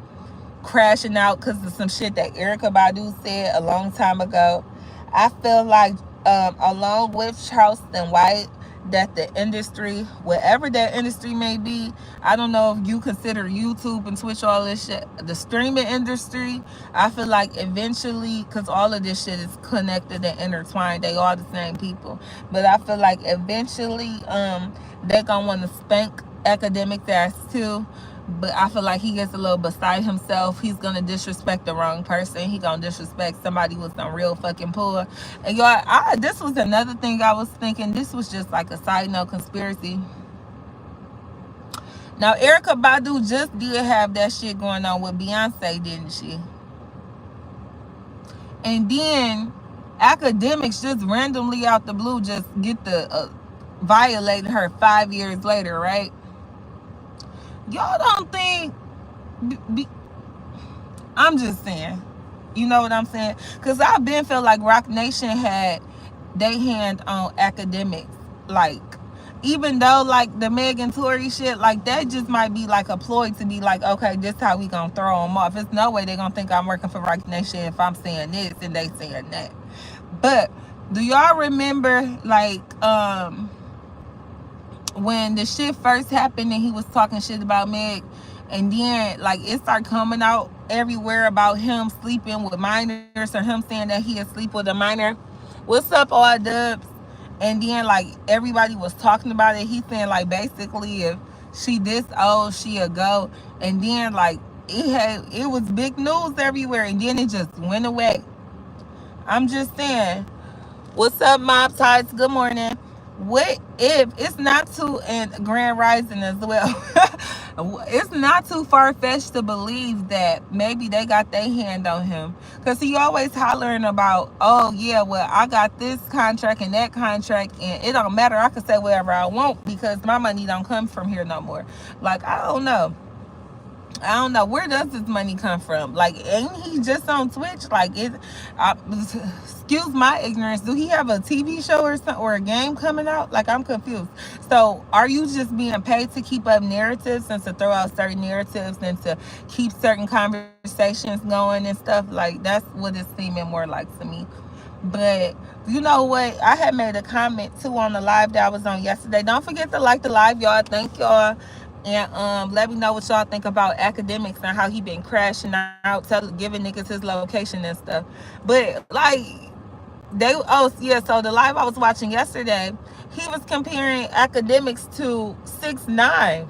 crashing out because of some shit that Erykah Badu said a long time ago. I feel like, along with Charleston White, that the industry, whatever that industry may be, I don't know if you consider YouTube and Twitch, all this shit, the streaming industry, I feel like eventually, because all of this shit is connected and intertwined, they all the same people, but I feel like eventually they gonna want to spank Akademiks ass too. But I feel like he gets a little beside himself. He's gonna disrespect the wrong person. He gonna disrespect somebody with some real fucking pull. And y'all, this was another thing I was thinking. This was just like a side note conspiracy. Now, Erykah Badu just did have that shit going on with Beyonce, didn't she? And then Akademiks just randomly out the blue just get the violating her 5 years later, right? Y'all don't think, I'm just saying, you know what I'm saying? Because I've been felt like Rock Nation had their hand on Akademiks. Like, even though like the Megan Tory shit, like that just might be like a ploy to be like, okay, this how we gonna throw them off. There's no way they're gonna think I'm working for Rock Nation if I'm saying this and they saying that. But do y'all remember like when the shit first happened and he was talking shit about Meg, and then like it started coming out everywhere about him sleeping with minors, or him saying that he had sleep with a minor? What's up, all dubs? And then like everybody was talking about it. He saying like basically if she this old, she a go. And then like it was big news everywhere, and then it just went away. I'm just saying, what's up, Mob Tides? Good morning. What if it's not too, and Grand Rising as well, it's not too far-fetched to believe that maybe they got their hand on him, because he always hollering about, oh yeah, well I got this contract and that contract and it don't matter, I can say whatever I want because my money don't come from here no more. Like, I don't know, where does this money come from? Like, ain't he just on Twitch? Like, excuse my ignorance, do he have a TV show or something, or a game coming out? Like, I'm confused. So are you just being paid to keep up narratives and to throw out certain narratives and to keep certain conversations going and stuff? Like, that's what it's seeming more like to me. But you know what, I had made a comment too on the live that I was on yesterday. Don't forget to like the live, y'all. Thank y'all. And let me know what y'all think about Akademiks and how he been crashing out, giving niggas his location and stuff. But like, so the live I was watching yesterday, he was comparing Akademiks to 6ix9ine.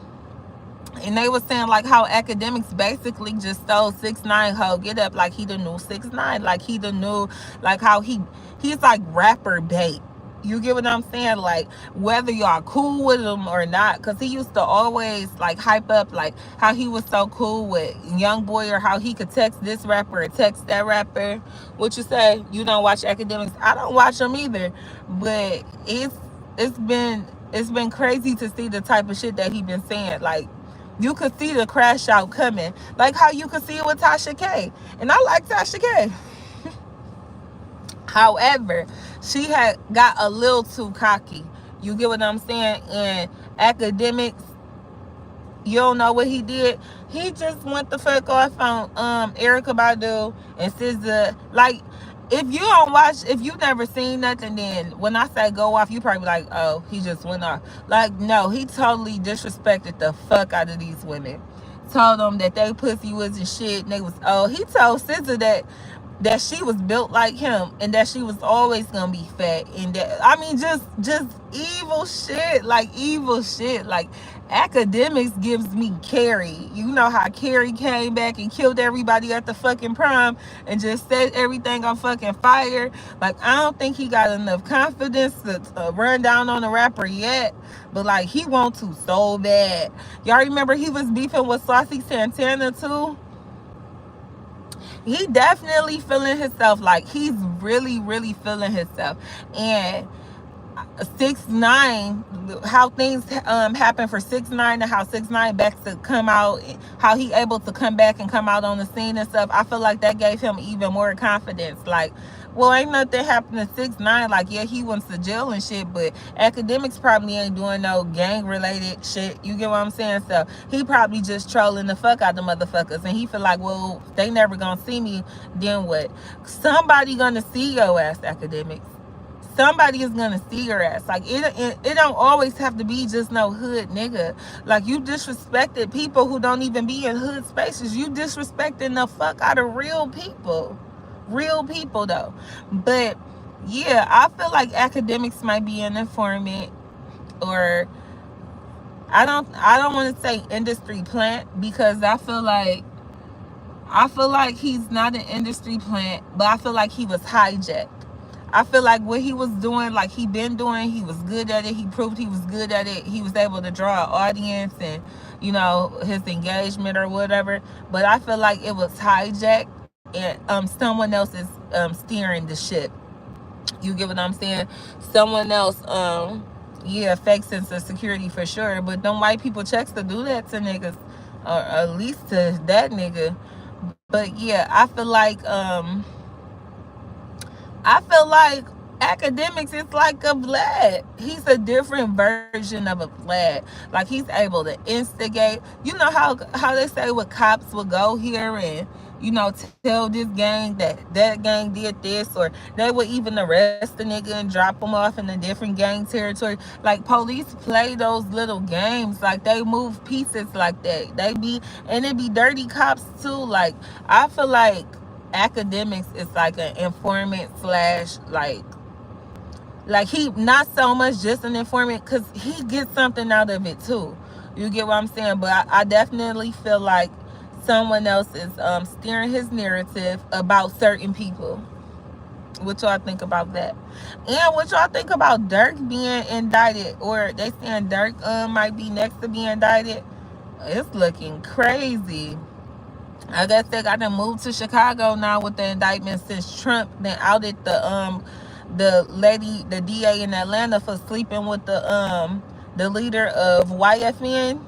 And they were saying like how Akademiks basically just stole 6ix9ine hoe get up, like he the new 6ix9ine, like he the new, like how he's like rapper bait. You get what I'm saying? Like, whether y'all cool with him or not, because he used to always like hype up like how he was so cool with Young Boy, or how he could text this rapper or text that rapper. What you say? You don't watch Akademiks? I don't watch them either, but it's been crazy to see the type of shit that he been saying. Like, you could see the crash out coming, like how you could see it with Tasha K. And I like Tasha K. However, she had got a little too cocky. You get what I'm saying? And Academics, you don't know what he did. He just went the fuck off on Erica Badu and SZA. Like, if you don't watch, if you never seen nothing, then when I say go off, you probably like, oh, he just went off. Like, no, he totally disrespected the fuck out of these women. Told them that they pussy wasn't shit and they was, oh, he told SZA that she was built like him and that she was always gonna be fat, and that, I mean, just evil shit, like evil shit. Like, Academics gives me Carrie. You know how Carrie came back and killed everybody at the fucking prom and just set everything on fucking fire. Like, I don't think he got enough confidence to run down on a rapper yet, but like, he want to so bad. Y'all remember he was beefing with Saucy Santana too? He definitely feeling himself. Like, he's really feeling himself. And 6ix9ine, how things happen for 6ix9ine, and how 6ix9ine back to come out, how he able to come back and come out on the scene and stuff, I feel like that gave him even more confidence. Like, well, ain't nothing happened to 6ix9ine. Like, yeah, he went to jail and shit, but Academics probably ain't doing no gang related shit. You get what I'm saying? So he probably just trolling the fuck out the motherfuckers, and he feel like, well, they never gonna see me, then what? Somebody gonna see your ass, Academics. Somebody is gonna see your ass. Like, it don't always have to be just no hood nigga. Like, you disrespected people who don't even be in hood spaces. You disrespecting the fuck out of real people. Real people though. But yeah, I feel like Academics might be an informant, or I don't want to say industry plant, because I feel like he's not an industry plant, but I feel like he was hijacked. I feel like what he was doing, like he been doing, he was good at it. He proved he was good at it. He was able to draw an audience and, you know, his engagement or whatever. But I feel like it was hijacked, and someone else is steering the ship. You get what I'm saying? Someone else, yeah, fake sense of security for sure. But them white people checks to do that to niggas, or at least to that nigga. But yeah, I feel like Academics is like a Vlad. He's a different version of a Vlad. Like, he's able to instigate. You know how they say what cops will go here and, you know, tell this gang that gang did this, or they would even arrest the nigga and drop him off in a different gang territory. Like, police play those little games. Like, they move pieces like that. And it be dirty cops too. Like, I feel like Academics is like an informant slash, like he not so much just an informant, because he gets something out of it too. You get what I'm saying? But I definitely feel like someone else is steering his narrative about certain people. What y'all think about that? And what y'all think about Dirk being indicted? Or they saying Dirk might be next to be indicted. It's looking crazy. I guess they got to move to Chicago now with the indictment, since Trump then outed the lady, the DA in Atlanta, for sleeping with the leader of YFN,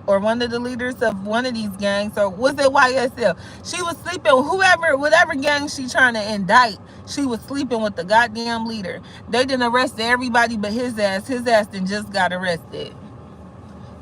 or one of the leaders of one of these gangs, or was it YSL? She was sleeping with whatever gang she trying to indict. She was sleeping with the goddamn leader. They didn't arrest everybody but his ass. His ass then just got arrested.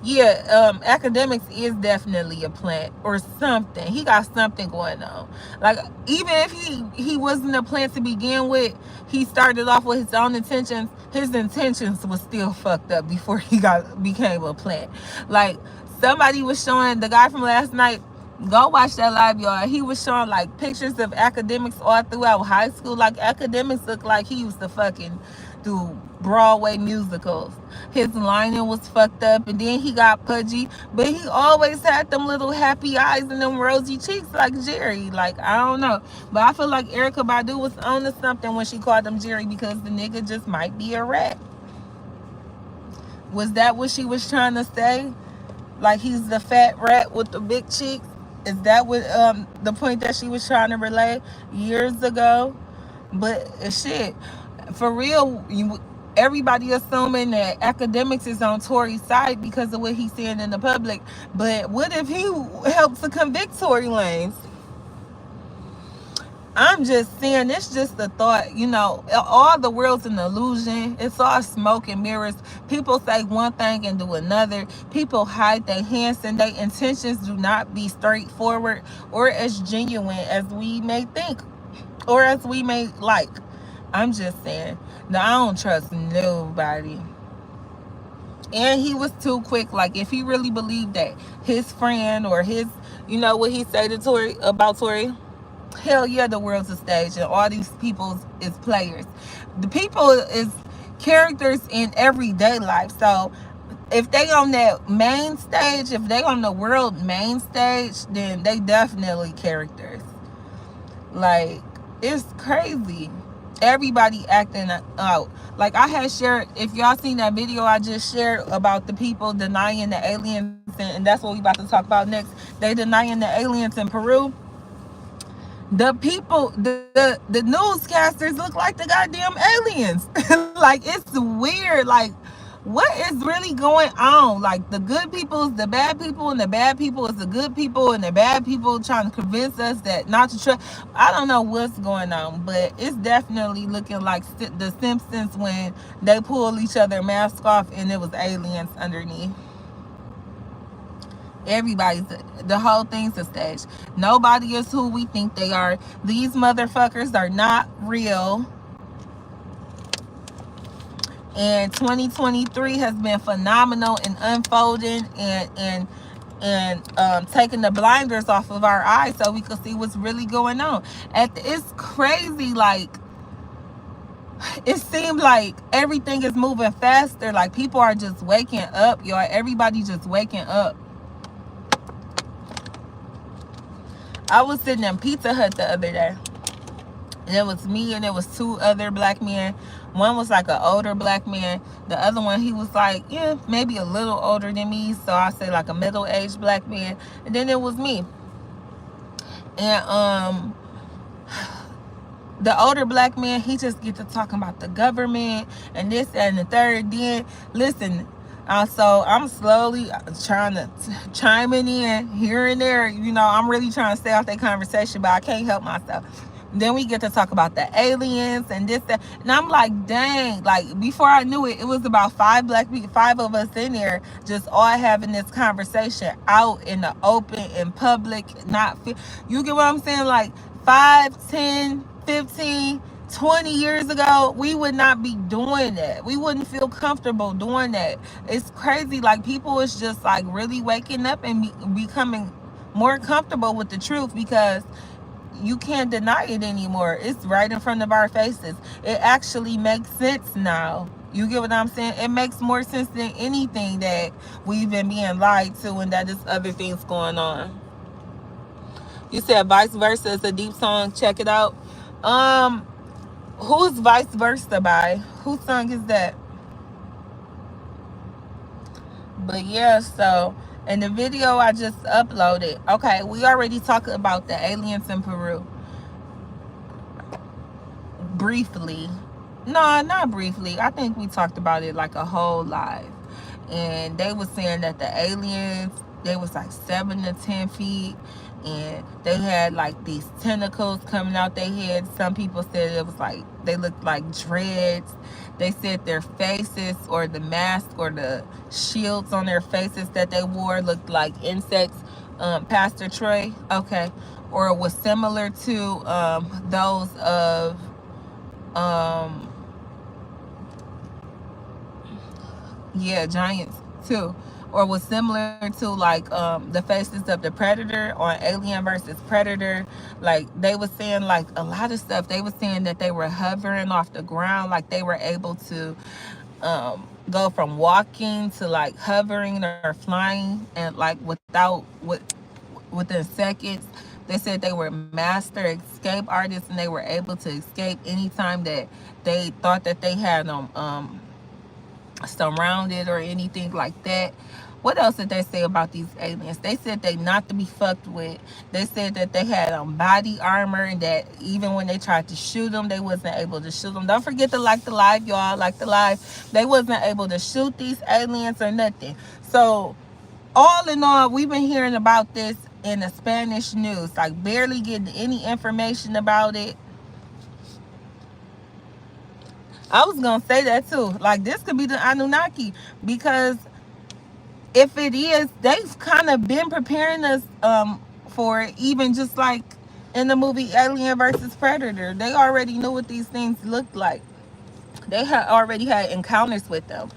Yeah, Academics is definitely a plant or something. He got something going on. Like, even if he wasn't a plant to begin with, he started off with his own intentions. His intentions was still fucked up before he became a plant. Like, somebody was showing, the guy from last night, go watch that live, y'all. He was showing like pictures of Academics all throughout high school. Like, Academics looked like he used to fucking do Broadway musicals. His lining was fucked up, and then he got pudgy, but he always had them little happy eyes and them rosy cheeks like Jerry. Like, I don't know, but I feel like Erykah Badu was on to something when she called him Jerry, because the nigga just might be a rat. Was that what she was trying to say? Like, he's the fat rat with the big cheeks? Is that what the point that she was trying to relay years ago? But shit, for real, everybody assuming that Academics is on Tory's side because of what he's saying in the public. But what if he helps to convict Tory Lanez? I'm just saying, it's just the thought, all the world's an illusion. It's all smoke and mirrors. People say one thing and do another. People hide their hands, and their intentions do not be straightforward or as genuine as we may think or as we may like. I'm just saying. No, I don't trust nobody. And he was too quick. Like, if he really believed that his friend or his, what he said to Tori about Tori, hell yeah, the world's a stage and all these people is players. The people is characters in everyday life. So if they on that main stage, if they on the world main stage, then they definitely characters. Like, it's crazy. Everybody acting out. Like, I had shared, if y'all seen that video I just shared about the people denying the aliens, and that's what we about to talk about next. They denying the aliens in Peru. The people, the newscasters look like the goddamn aliens. Like, it's weird. Like, what is really going on? Like, the good people is the bad people, and the bad people is the good people, and the bad people trying to convince us that not to trust. I don't know what's going on, but it's definitely looking like the Simpsons when they pulled each other mask off and it was aliens underneath. Everybody's, the whole thing's a stage. Nobody is who we think they are. These motherfuckers are not real. And 2023 has been phenomenal in unfolding and taking the blinders off of our eyes so we can see what's really going on. It's crazy. Like, it seems like everything is moving faster. Like, people are just waking up, y'all. Everybody just waking up. I was sitting in Pizza Hut the other day, and it was me and it was two other black men. One was like an older black man. The other one, he was like, yeah, maybe a little older than me. So I say like a middle-aged black man. And then it was me. And the older black man, he just get to talking about the government and this and the third. Then, listen, so I'm slowly trying to chiming in here and there. I'm really trying to stay off that conversation, but I can't help myself. Then we get to talk about the aliens and this, that. And I'm like, dang, like, before I knew it, it was about five black people, five of us in there, just all having this conversation out in the open, in public, you get what I'm saying? Like, 5, 10, 15, 20 years ago, we would not be doing that. We wouldn't feel comfortable doing that. It's crazy. Like, people is just like really waking up and becoming more comfortable with the truth, because you can't deny it anymore. It's right in front of our faces. It actually makes sense now. You get what I'm saying? It makes more sense than anything that we've been being lied to, and that is other things going on. You said Vice Versa is a deep song. Check it out. Who's Vice Versa by? Whose song is that? But yeah, so in the video I just uploaded, okay, we already talked about the aliens in Peru. Briefly. No, not briefly. I think we talked about it like a whole live. And they were saying that the aliens, they was like 7 to 10 feet. And they had like these tentacles coming out their heads. Some people said it was like, they looked like dreads. They said their faces, or the mask or the shields on their faces that they wore, looked like insects. Pastor Trey, okay. Or was similar to those of giants too, or was similar to like the faces of the Predator on Alien versus Predator. Like, they were saying like a lot of stuff. They were saying that they were hovering off the ground, like they were able to go from walking to like hovering or flying, and like within seconds. They said they were master escape artists, and they were able to escape anytime that they thought that they had them surrounded or anything like that. What else did they say about these aliens? They said they not to be fucked with. They said that they had body armor, and that even when they tried to shoot them, they wasn't able to shoot them. Don't forget to like the live, y'all. Like the live. They wasn't able to shoot these aliens or nothing. So all in all, we've been hearing about this in the Spanish news, like barely getting any information about it. I was gonna say that too. Like this could be the Anunnaki, because if it is, they've kind of been preparing us for it, even just like in the movie Alien versus Predator. They already knew what these things looked like. They had already had encounters with them.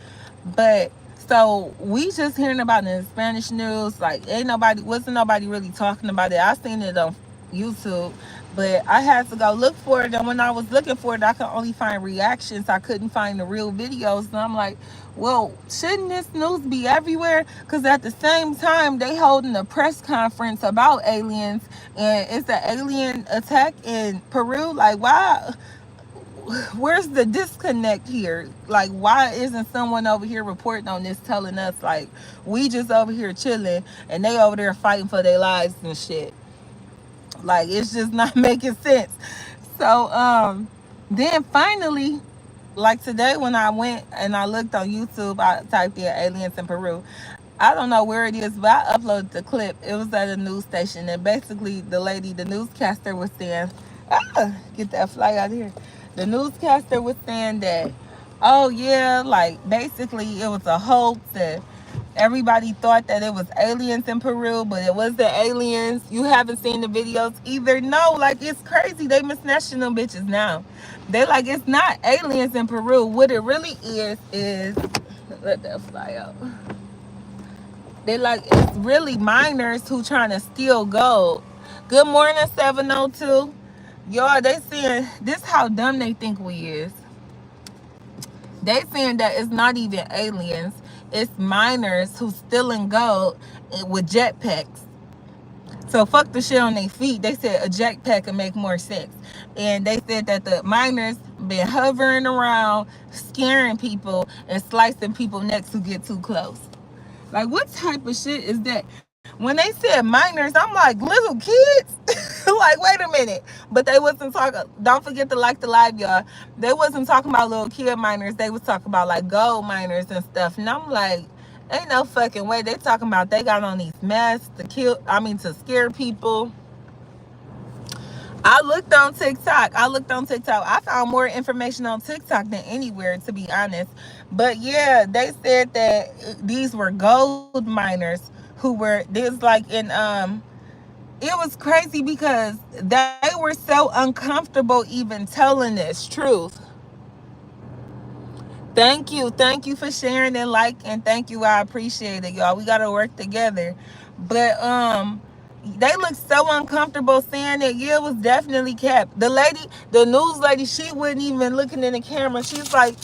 But so we just hearing about it in Spanish news. Like wasn't nobody really talking about it. I seen it on YouTube, but I had to go look for it. And when I was looking for it, I could only find reactions. I couldn't find the real videos. And I'm like, well, shouldn't this news be everywhere? Because at the same time, they holding a press conference about aliens, and it's an alien attack in Peru. Like, why? Where's the disconnect here? Like, why isn't someone over here reporting on this, telling us like we just over here chilling and they over there fighting for their lives and shit? Like, it's just not making sense. So then finally, like today when I went and I looked on YouTube, I typed in aliens in Peru. I don't know where it is, but I uploaded the clip. It was at a news station, and basically the newscaster was saying, get that fly out of here. The newscaster was saying that, oh yeah, like basically it was a hoax, and everybody thought that it was aliens in Peru, but it was the aliens. You haven't seen the videos either. No, like it's crazy. They misnashing them bitches now. They like, it's not aliens in Peru. What it really is let that fly out. They like, it's really miners who trying to steal gold. Good morning, 702. Y'all, they saying this how dumb they think we is. They saying that it's not even aliens. It's miners who stealing gold with jetpacks. So fuck the shit on their feet. They said a jetpack would make more sense. And they said that the miners been hovering around, scaring people and slicing people's necks who get too close. Like, what type of shit is that? When they said minors, I'm like, little kids? Like, wait a minute. But they wasn't talking, don't forget to like the live, y'all. They wasn't talking about little kid minors. They was talking about like gold miners and stuff. And I'm like, ain't no fucking way. They talking about they got on these masks to scare people. I looked on TikTok. I found more information on TikTok than anywhere, to be honest. But yeah, they said that these were gold miners who were, this like in it was crazy because they were so uncomfortable even telling this truth. Thank you for sharing and liking. Thank you, I appreciate it, y'all. We gotta work together. But they look so uncomfortable saying that. Yeah, it was definitely kept. The news lady, she wasn't even looking in the camera. She's like,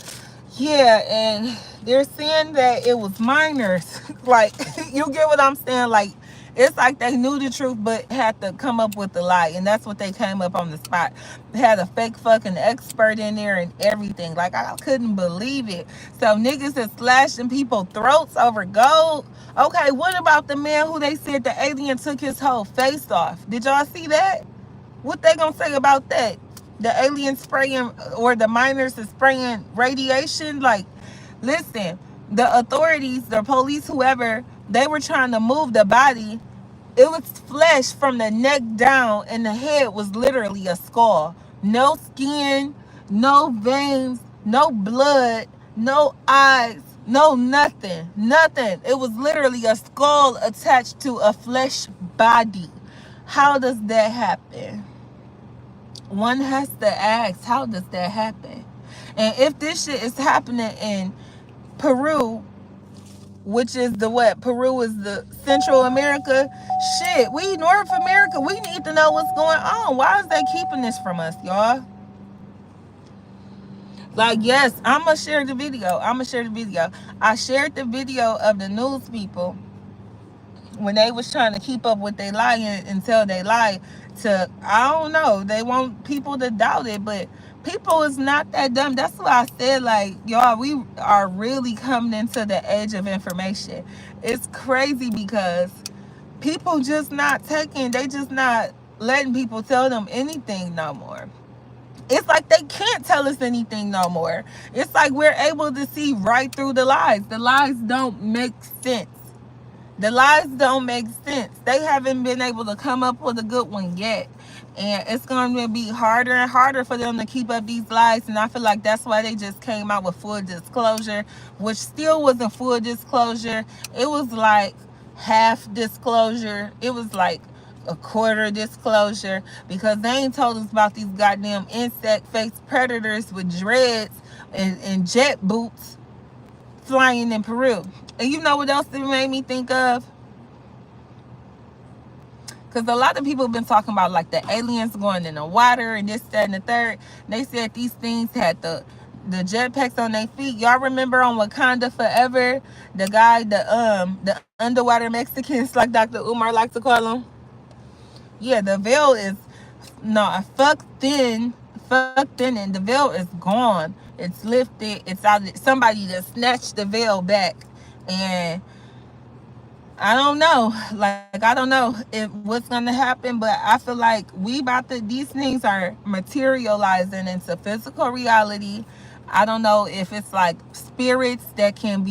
yeah, and they're saying that it was minors. Like, you get what I'm saying? Like, it's like they knew the truth but had to come up with the lie, and that's what they came up on the spot. They had a fake fucking expert in there and everything. Like, I couldn't believe it. So niggas is slashing people's throats over gold. Okay, what about the man who they said the alien took his whole face off? Did y'all see that? What they gonna say about that? The alien spraying, or the miners is spraying radiation? Like, listen, the authorities, the police, whoever, they were trying to move the body. It was flesh from the neck down, and the head was literally a skull. No skin, no veins, no blood, no eyes, no nothing. Nothing. It was literally a skull attached to a flesh body. How does that happen? One has to ask, how does that happen? And if this shit is happening in Peru, which is the what? Peru is the Central America. Shit, we North America. We need to know what's going on. Why is they keeping this from us, y'all? Like, yes, I'm going to share the video. I shared the video of the news people when they was trying to keep up with their lie until they lie to, I don't know, they want people to doubt it, but people is not that dumb. That's why I said, like, y'all, we are really coming into the age of information. It's crazy because people just not taking, they just not letting people tell them anything no more. It's like they can't tell us anything no more. It's like we're able to see right through the lies. The lies don't make sense. The lies don't make sense. They haven't been able to come up with a good one yet. And it's going to be harder and harder for them to keep up these lies. And I feel like that's why they just came out with full disclosure, which still wasn't full disclosure. It was like half disclosure. It was like a quarter disclosure, because they ain't told us about these goddamn insect face predators with dreads and jet boots flying in Peru. And you know what else it made me think of? Because a lot of people have been talking about like the aliens going in the water and this, that, and the third. They said these things had the jetpacks on their feet. Y'all remember on Wakanda Forever, the guy, the underwater Mexicans, like Dr. Umar likes to call them? Yeah, the veil is no fuck thin, and the veil is gone. It's lifted. It's out. Somebody just snatched the veil back, and I don't know. Like, I don't know if what's gonna happen, but I feel like these things are materializing into physical reality. I don't know if it's like spirits that come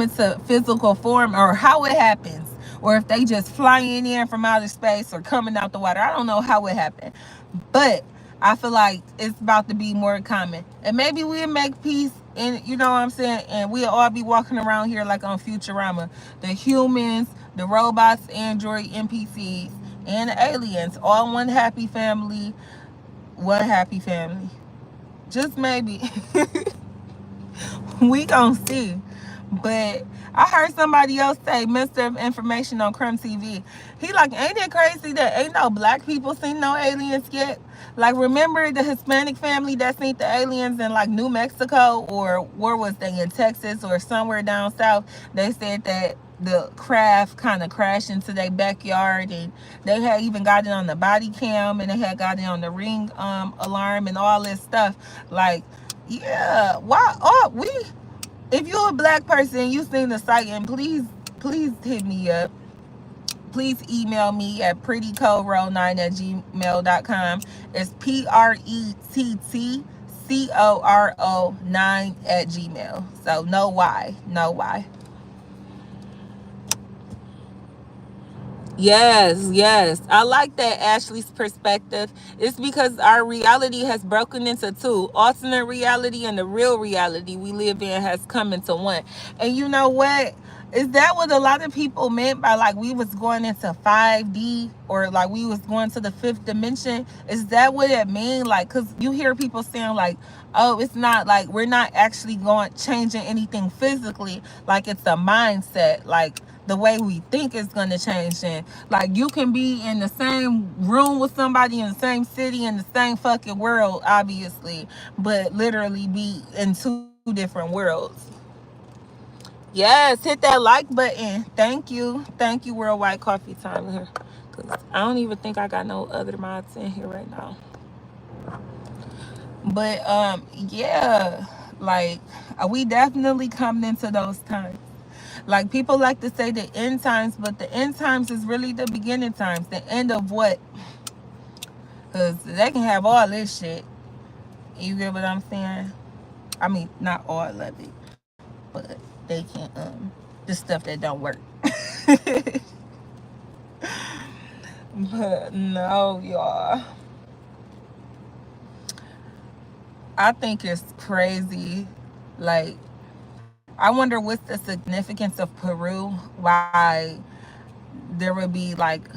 into physical form, or how it happens, or if they just flying in from outer space or coming out the water. I don't know how it happened, but I feel like it's about to be more common, and maybe we'll make peace, and you know what I'm saying, and we'll all be walking around here like on Futurama, the humans, the robots, android, NPCs, and the aliens, all one happy family. Just maybe. We gonna see. But I heard somebody else say, Minister of Information on Crumb TV, he like, ain't it crazy that ain't no black people seen no aliens yet? Like, remember the Hispanic family that seen the aliens in like New Mexico, or where was they, in Texas or somewhere down south? They said that the craft kind of crashed into their backyard, and they had even got it on the body cam, and they had got it on the ring alarm and all this stuff. Like, yeah, why? Oh, if you're a black person, you seen the site, and please hit me up. Please email me at prettycovero9@gmail.com. It's PRETTCORO9 So no Y. Yes. I like that, Ashley's perspective. It's because our reality has broken into two. Alternate reality and the real reality we live in has come into one. And you know what? Is that what a lot of people meant by like we was going into 5D, or like we was going to the fifth dimension? Is that what it mean? Like, because you hear people saying like, oh, it's not like we're not actually going changing anything physically. Like, it's a mindset. Like, the way we think is going to change. And like, you can be in the same room with somebody in the same city in the same fucking world, obviously, but literally be in two different worlds. Yes, hit that like button. Thank you, Worldwide Coffee Time here, because I don't even think I got no other mods in here right now. But yeah, like, we definitely coming into those times. Like, people like to say the end times, but the end times is really the beginning times. The end of what? Because they can have all this shit. You get what I'm saying? I mean, not all of it, but they can, the stuff that don't work. But no, y'all. I think it's crazy. Like, I wonder what's the significance of Peru, why there would be like,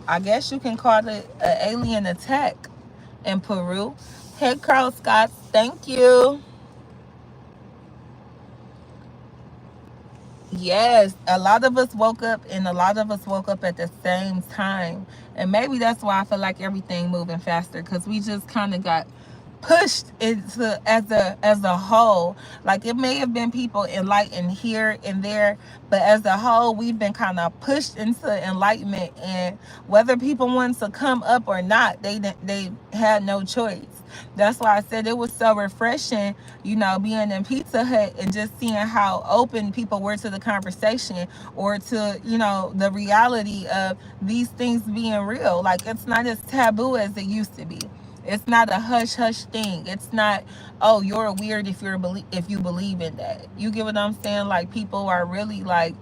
I guess you can call it an alien attack in Peru. Hey, Carl Scott, thank you. Yes, a lot of us woke up, and a lot of us woke up at the same time. And maybe that's why I feel like everything moving faster, because we just kind of got pushed into as a whole. Like, it may have been people enlightened here and there, but as a whole we've been kind of pushed into enlightenment, and whether people wanted to come up or not, they had no choice. That's why I said it was so refreshing, being in Pizza Hut and just seeing how open people were to the conversation, or to, the reality of these things being real. Like, it's not as taboo as it used to be. It's not a hush hush thing. It's not, oh, you're weird if you believe in that. You get what I'm saying? Like, people are really like,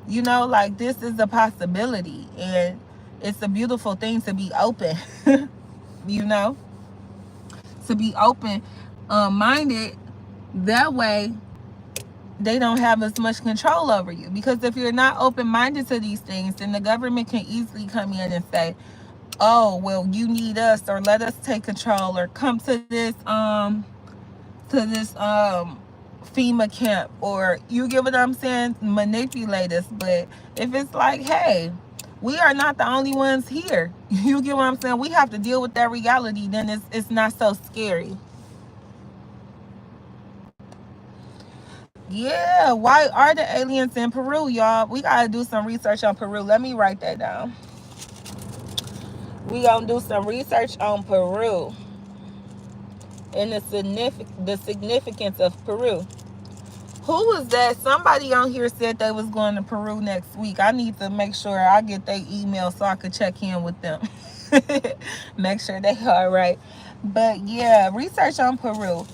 like, this is a possibility, and it's a beautiful thing to be open. you know, to be open minded. That way they don't have as much control over you, because if you're not open minded to these things, then the government can easily come in and say, oh, well, you need us, or let us take control, or come to this FEMA camp, or, you get what I'm saying, manipulate us. But if it's like, hey, we are not the only ones here, you get what I'm saying, we have to deal with that reality, then it's not so scary. Yeah, why are the aliens in Peru, y'all? We gotta do some research on Peru. Let me write that down. We gonna do some research on Peru and the significance of Peru. Who was that? Somebody on here said they was going to Peru next week. I need to make sure I get their email so I could check in with them. Make sure they all right. But yeah, research on Peru.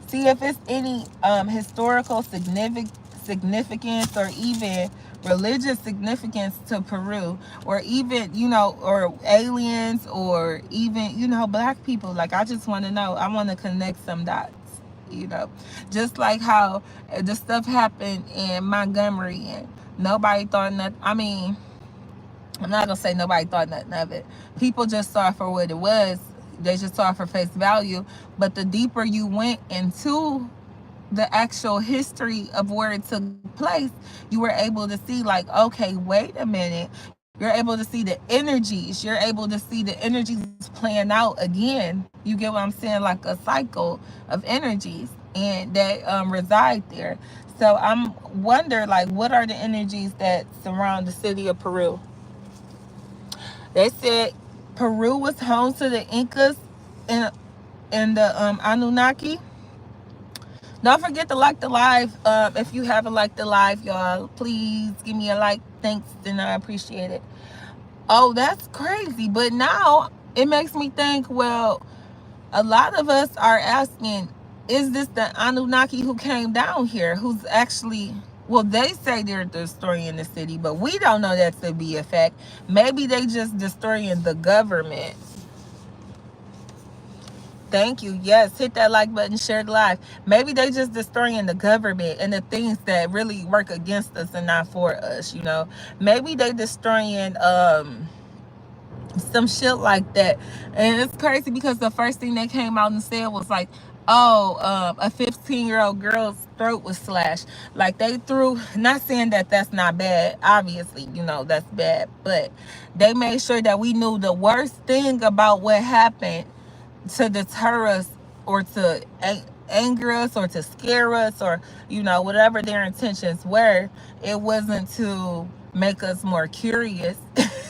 See if it's any historical significance, or even religious significance to Peru, or even, or aliens, or even, black people. Like, I just want to know. I want to connect some dots. you know just like how the stuff happened in Montgomery, and nobody thought nothing. I mean, I'm not gonna say nobody thought nothing of it. People just saw it for what it was. They just saw it for face value. But the deeper you went into the actual history of where it took place, you were able to see, like, okay, wait a minute. You're able to see the energies. You're able to see the energies playing out again. You get what I'm saying? Like a cycle of energies, and that reside there. So I'm wonder, like, what are the energies that surround the city of Peru? They said Peru was home to the Incas and the Anunnaki. Don't forget to like the live. If you haven't liked the live, y'all, please give me a like. Thanks, and I appreciate it. Oh, that's crazy. But now it makes me think, well, a lot of us are asking, is this the Anunnaki who came down here, who's actually, well, they say they're destroying the city, but we don't know that to be a fact. Maybe they just destroying the government. Thank you. Yes, hit that like button, share the live. Maybe they just destroying the government and the things that really work against us and not for us, Maybe they destroying some shit like that. And it's crazy because the first thing they came out and said was like, oh, a 15-year-old girl's throat was slashed. Like, they threw, not saying that that's not bad, obviously, that's bad, but they made sure that we knew the worst thing about what happened to deter us, or to anger us, or to scare us, or whatever their intentions were. It wasn't to make us more curious.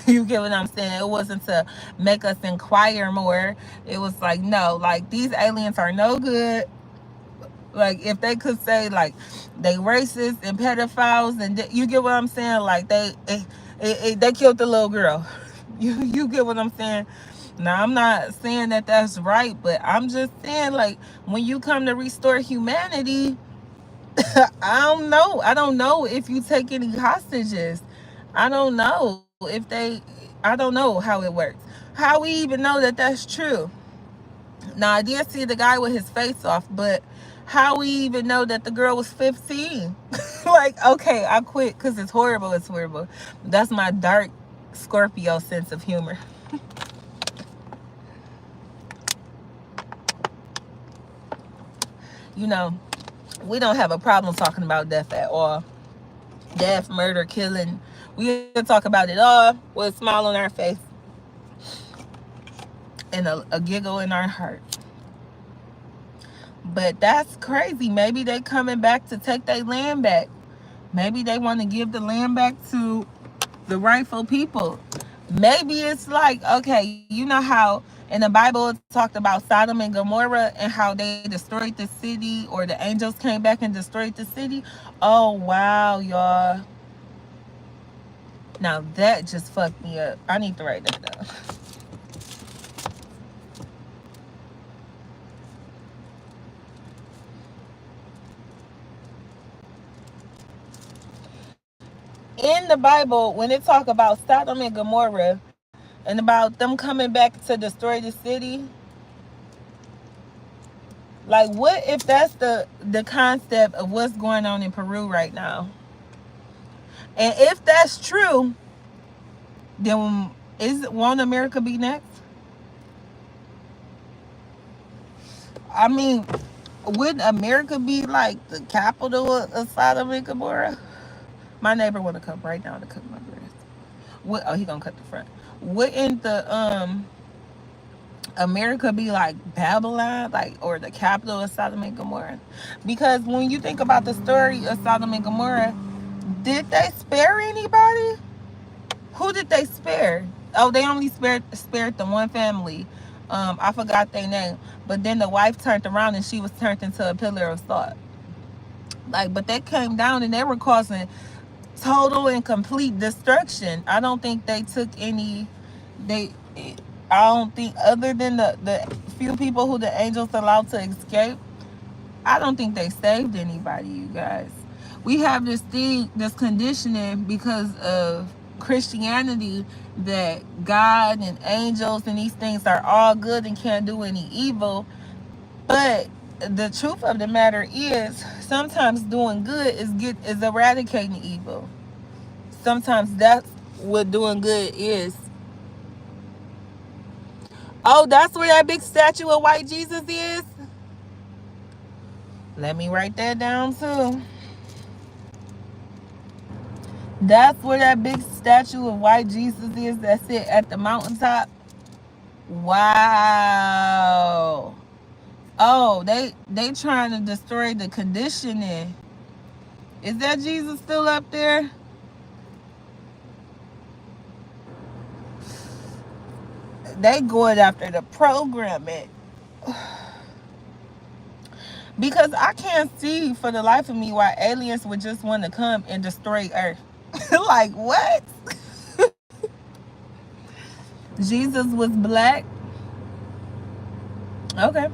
You get what I'm saying? It wasn't to make us inquire more. It was like, no, like, these aliens are no good. Like, if they could say, like, they racist and pedophiles, and you get what I'm saying? Like, they killed the little girl. You get what I'm saying? Now, I'm not saying that that's right, but I'm just saying, like, when you come to restore humanity, I don't know if you take any hostages. I don't know I don't know how it works. How we even know that that's true? Now, I did see the guy with his face off, but how we even know that the girl was 15? Like, okay, I quit because it's horrible. It's horrible. That's my dark Scorpio sense of humor. We don't have a problem talking about death at all. Death, murder, killing. We can talk about it all with a smile on our face and a giggle in our heart. But that's crazy. Maybe they coming back to take their land back. Maybe they want to give the land back to the rightful people. Maybe it's like, okay, you know how in the Bible it talked about Sodom and Gomorrah and how they destroyed the city, or the angels came back and destroyed the city? Oh, wow, y'all. Now that just fucked me up. I need to write that down. in the Bible, when it talk about Sodom and Gomorrah and about them coming back to destroy the city, like what if that's the concept of what's going on in Peru right now? And if that's true, then won't America be next? I mean, wouldn't America be like the capital of Sodom and Gomorrah? My neighbor want to come right now to cut my grass. What? Oh, he gonna cut the front. Wouldn't the America be like Babylon, like, or the capital of Sodom and Gomorrah? Because when you think about the story of Sodom and Gomorrah, did they spare anybody? Who did they spare? Oh, they only spared the one family. I forgot their name. But then the wife turned around and she was turned into a pillar of salt. Like, but they came down and they were causing total and complete destruction. I don't think they took any. They, I don't think, other than the few people who the angels allowed to escape, I don't think they saved anybody. You guys, we have this thing, this conditioning because of Christianity, that God and angels and these things are all good and can't do any evil. But the truth of the matter is, sometimes doing good is eradicating evil. Sometimes that's what doing good is. Oh, that's where that big statue of white Jesus is? Let me write that down too. That's where that big statue of white Jesus is, that's it, at the mountaintop. Wow. Oh, they trying to destroy the conditioning. Is that Jesus still up there? They going after the programming. Because I can't see for the life of me why aliens would just want to come and destroy Earth. Like, what? Jesus was black? Okay.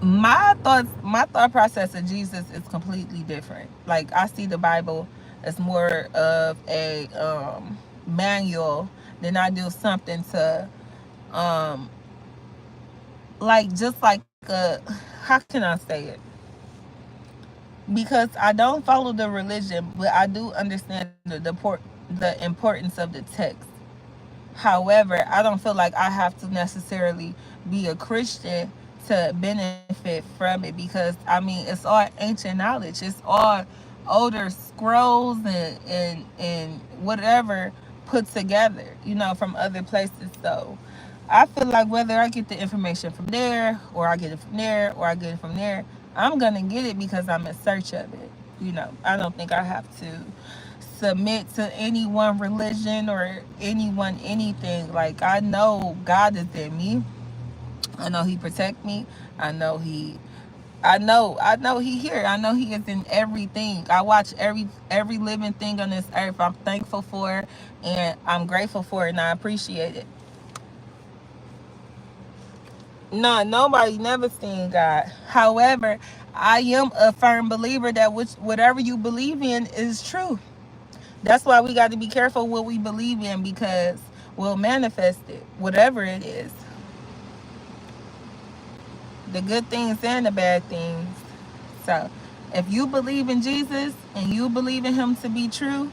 My thought process of Jesus is completely different. Like, I see the Bible as more of a manual than I do something to like, just like how can I say it? Because I don't follow the religion, but I do understand the importance of the text. However, I don't feel like I have to necessarily be a Christian to benefit from it, because I mean, it's all ancient knowledge. It's all older scrolls and whatever put together, from other places. So I feel like whether I get the information from there, or I get it from there, or I get it from there, I'm gonna get it because I'm in search of it. I don't think I have to submit to any one religion or anyone anything. Like, I know God is in me. I know He protect me. I know He He here. I know He is in everything. I watch every living thing on this earth. I'm thankful for it, and I'm grateful for it, and I appreciate it. No, nobody never seen God. However, I am a firm believer that whatever you believe in is true. That's why we got to be careful what we believe in, because we'll manifest it, whatever it is. The good things and the bad things. So, if you believe in Jesus and you believe in Him to be true,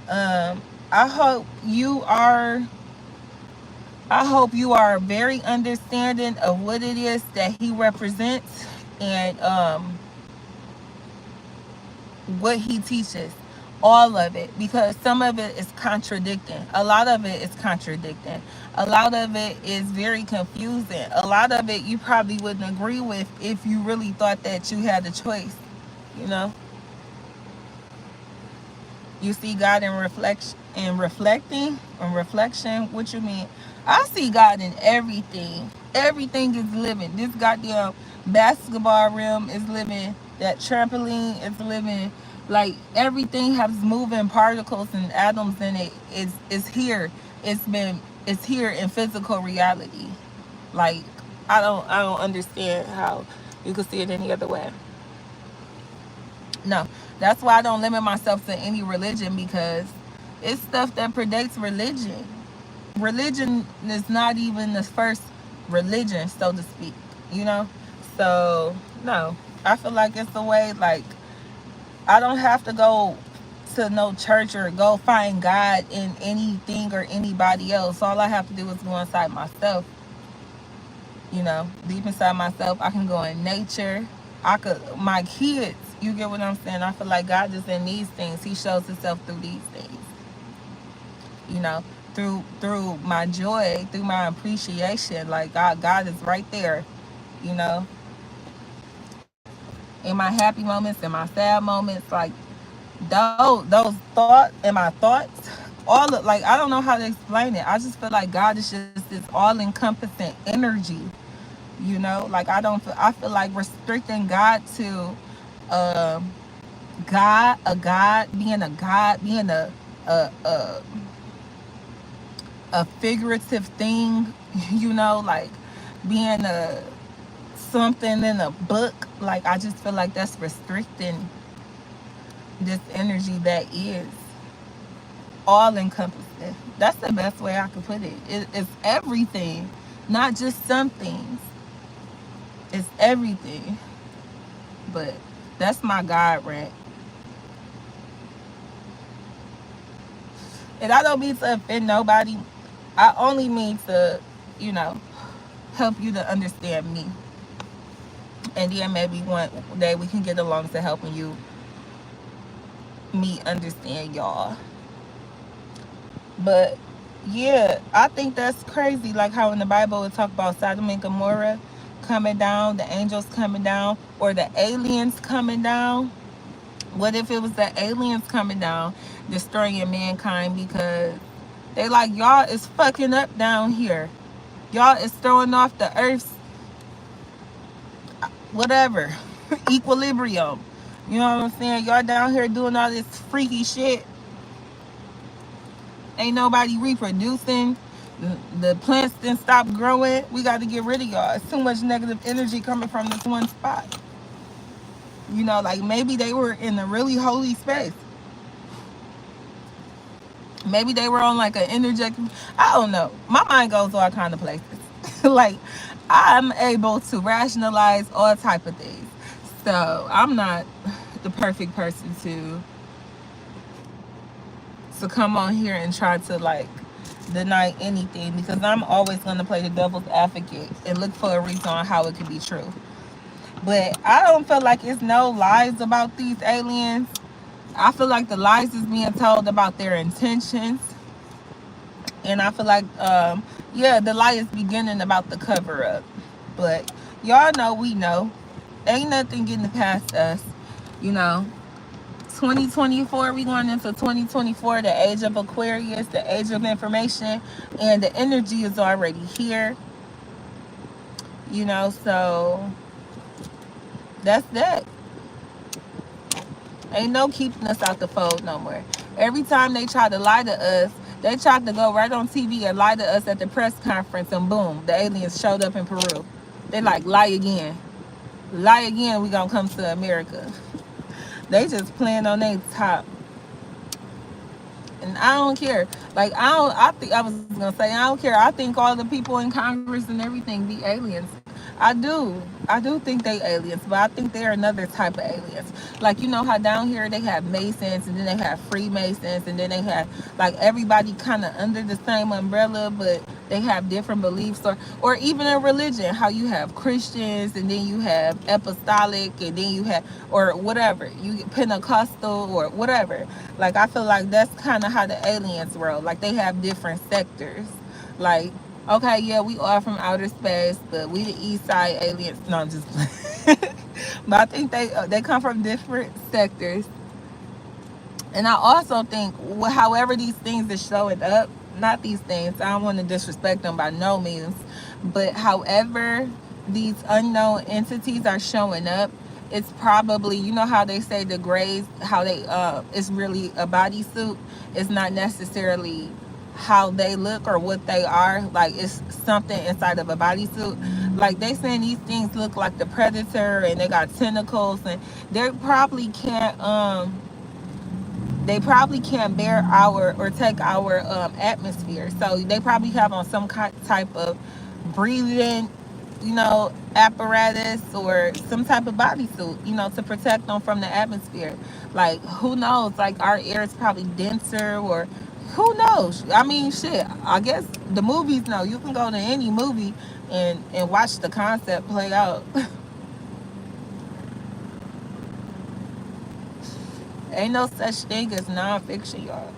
I hope you are. I hope you are very understanding of what it is that He represents, and what He teaches. All of it, because some of it is contradicting. A lot of it is contradicting. A lot of it is very confusing. A lot of it you probably wouldn't agree with if you really thought that you had a choice. You know, you see God in reflection. What you mean? I see God in everything. Everything is living. This goddamn basketball rim is living. That trampoline is living. Like, everything has moving particles and atoms in it. Is here. It's here in physical reality. Like, I don't understand how you could see it any other way. No, That's why I don't limit myself to any religion, because it's stuff that predates religion. Religion is not even the first religion, so to speak, you know? So, no. I feel like it's the way, like, I don't have to go to no church or go find God in anything or anybody else. All I have to do is go inside myself, deep inside myself. I can go in nature. My kids, you get what I'm saying? I feel like God is in these things. He shows himself through these things, you know, through my joy, through my appreciation. Like God is right there, you know, in my happy moments, in my sad moments, like those thoughts and my thoughts, all of, like, I don't know how to explain it. I just feel like God is just this all-encompassing energy, like I feel like restricting God to um God being a a, a figurative thing, like being a something in a book. Like, I just feel like that's restricting this energy that is all encompassing. That's the best way I could put it. It's everything, not just some things. It's everything. But that's my God rant. And I don't mean to offend nobody. I only mean to, help you to understand me. And then maybe one day we can get along to helping me understand y'all. But yeah, I think that's crazy. Like how in the Bible it talk about Sodom and Gomorrah coming down, the angels coming down, or the aliens coming down. What if it was the aliens coming down, destroying mankind because they like, y'all is fucking up down here. Y'all is throwing off the earth's whatever equilibrium. You know what I'm saying? Y'all down here doing all this freaky shit. Ain't nobody reproducing. The plants didn't stop growing. We got to get rid of y'all. It's too much negative energy coming from this one spot. Like maybe they were in a really holy space. Maybe they were on like an energetic. I don't know. My mind goes all kind of places. Like I'm able to rationalize all type of things. So I'm not the perfect person to come on here and try to like deny anything, because I'm always going to play the devil's advocate and look for a reason on how it could be true. But I don't feel like it's no lies about these aliens. I feel like the lies is being told about their intentions. And I feel like, the lie is beginning about the cover up. But y'all know we know. Ain't nothing getting past us. 2024, we going into 2024, the age of Aquarius, the age of information, and the energy is already here. So that's that. Ain't no keeping us out the fold no more. Every time they try to lie to us, they tried to go right on TV and lie to us at the press conference, and boom, the aliens showed up in Peru. They like, lie again. Lie again, we gonna come to America. They just playing on their top. And I don't care. Like, I was gonna say, I don't care. I think all the people in Congress and everything be aliens. I do think they aliens, but I think they're another type of aliens. Like, how down here they have Masons, and then they have Freemasons, and then they have like everybody kind of under the same umbrella, but they have different beliefs, or even in religion, how you have Christians, and then you have apostolic, and then you have, or whatever, you get Pentecostal or whatever. Like, I feel like that's kind of how the aliens roll. Like, they have different sectors. Like, okay, yeah, we are from outer space, but we the east side aliens. No, I'm just playing. But I think they come from different sectors. And I also think, however these things are showing up, not these things, I don't want to disrespect them by no means, but however these unknown entities are showing up, it's probably, how they say the grays, how they it's really a bodysuit. It's not necessarily how they look or what they are. Like, it's something inside of a bodysuit. Like they saying these things look like the predator and they got tentacles, and they probably can't bear our or take our atmosphere. So they probably have on some type of breathing, apparatus or some type of bodysuit, to protect them from the atmosphere. Like who knows? Like our air is probably denser, or who knows? I mean, shit. I guess the movies know. You can go to any movie and watch the concept play out. Ain't no such thing as nonfiction, y'all.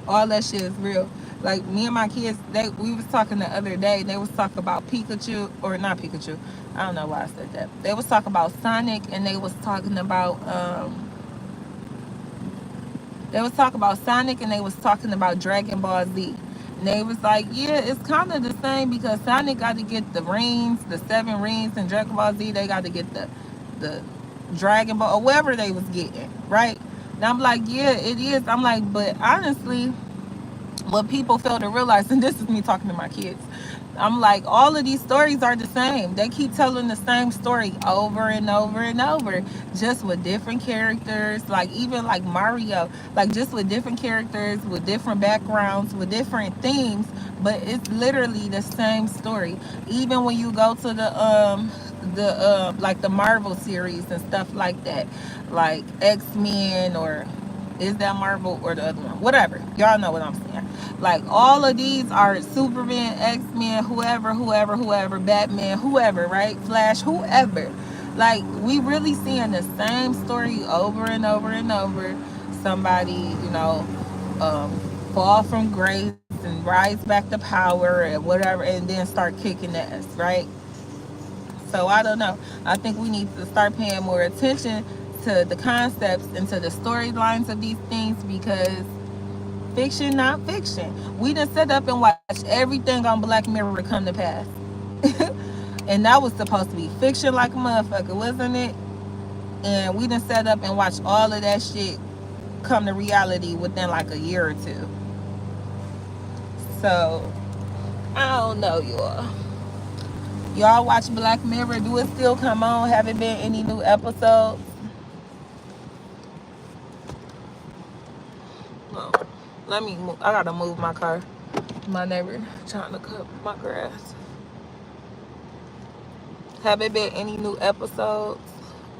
All that shit is real. Like me and my kids, we was talking the other day. They was talking about Pikachu, or not Pikachu. I don't know why I said that. They was talking about Sonic, and they was talking about Dragon Ball Z. And they was like, yeah, it's kind of the same because Sonic got to get the rings, the 7 rings, and Dragon Ball Z they got to get the Dragon Ball or whatever they was getting, right? And I'm like, yeah, it is. I'm like, but honestly, what people fail to realize, and this is me talking to my kids, I'm like, all of these stories are the same. They keep telling the same story over and over and over, just with different characters. Like even like Mario, like just with different characters, with different backgrounds, with different themes, but it's literally the same story. Even when you go to the like the Marvel series and stuff like that, like X-Men, or is that Marvel or the other one? Whatever. Y'all know what I'm saying. Like all of these are Superman, X-Men, whoever, Batman, whoever, right? Flash, whoever. Like we really seeing the same story over and over and over. Somebody, fall from grace and rise back to power and whatever, and then start kicking ass, right? So I don't know. I think we need to start paying more attention to the concepts and to the storylines of these things, because fiction, not fiction. We done set up and watched everything on Black Mirror come to pass. And that was supposed to be fiction like a motherfucker, wasn't it? And we done set up and watched all of that shit come to reality within like a year or two. So, I don't know, y'all. Y'all watch Black Mirror? Do it still come on? Haven't been any new episodes? No. Let me move. I gotta move my car. My neighbor trying to cut my grass. Have it been any new episodes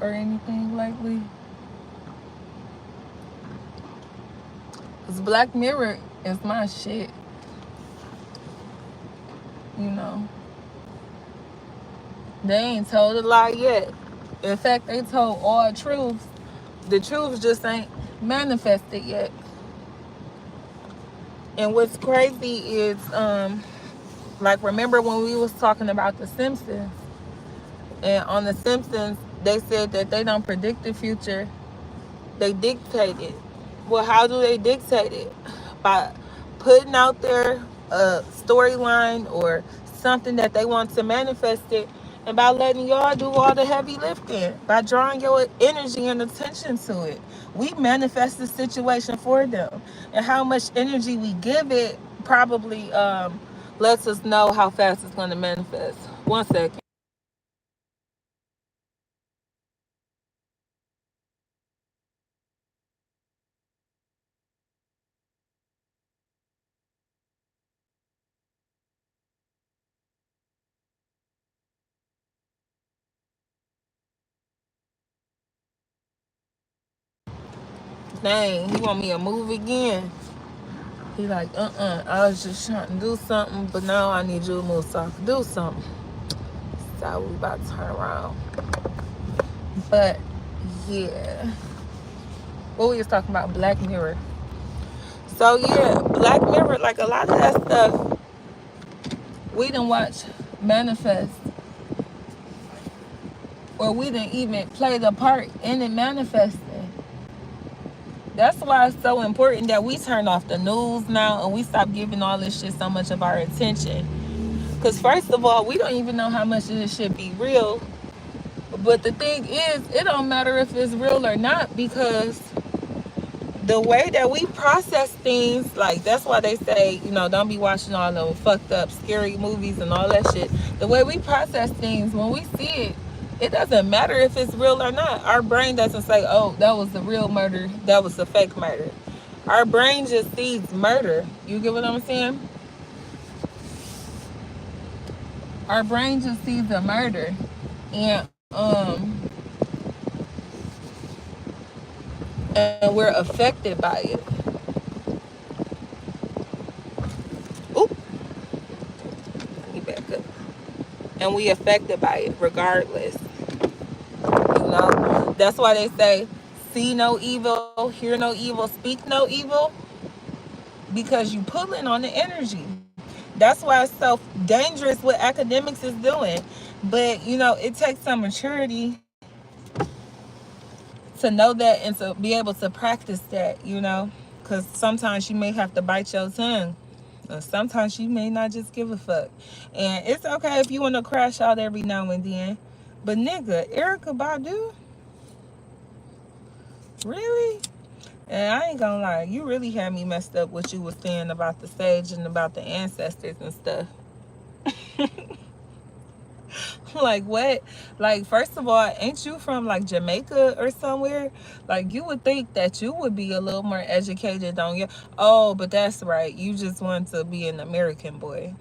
or anything lately? Cause Black Mirror is my shit. You know. They ain't told a lie yet. In fact, they told all truths. The truth just ain't manifested yet. And what's crazy is, like, remember when we was talking about The Simpsons? And on The Simpsons, they said that they don't predict the future. They dictate it. Well, how do they dictate it? By putting out there a storyline or something that they want to manifest it, and by letting y'all do all the heavy lifting, by drawing your energy and attention to it. We manifest the situation for them. And how much energy we give it probably lets us know how fast it's going to manifest. 1 second. Dang, he want me to move again. He like, I was just trying to do something, but now I need you to move so I can do something. So we about to turn around. But yeah. What we was talking about, Black Mirror. So yeah, Black Mirror, like a lot of that stuff we didn't watch manifest, or we didn't even play the part in it manifesting. That's why it's so important that we turn off the news now and we stop giving all this shit so much of our attention. Because first of all, we don't even know how much of this shit be real. But the thing is, it don't matter if it's real or not, because the way that we process things, like that's why they say, don't be watching all those fucked up scary movies and all that shit. The way we process things, when we see it, it doesn't matter if it's real or not. Our brain doesn't say, oh, that was the real murder, that was the fake murder. Our brain just sees murder. You get what I'm saying? Our brain just sees a murder. And we're affected by it. Oop, let me back up. And we affected by it regardless. That's why they say, see no evil, hear no evil, speak no evil, because you pulling on the energy. That's why it's so dangerous what Akdemiks is doing. But it takes some maturity to know that and to be able to practice that. Because sometimes you may have to bite your tongue. Or sometimes you may not just give a fuck. And it's okay if you want to crash out every now and then. But nigga, Erica Badu? Really? And I ain't gonna lie, you really had me messed up what you was saying about the sage and about the ancestors and stuff. Like what? Like, first of all, ain't you from like Jamaica or somewhere? Like, you would think that you would be a little more educated on your. Oh, but that's right, you just want to be an American boy.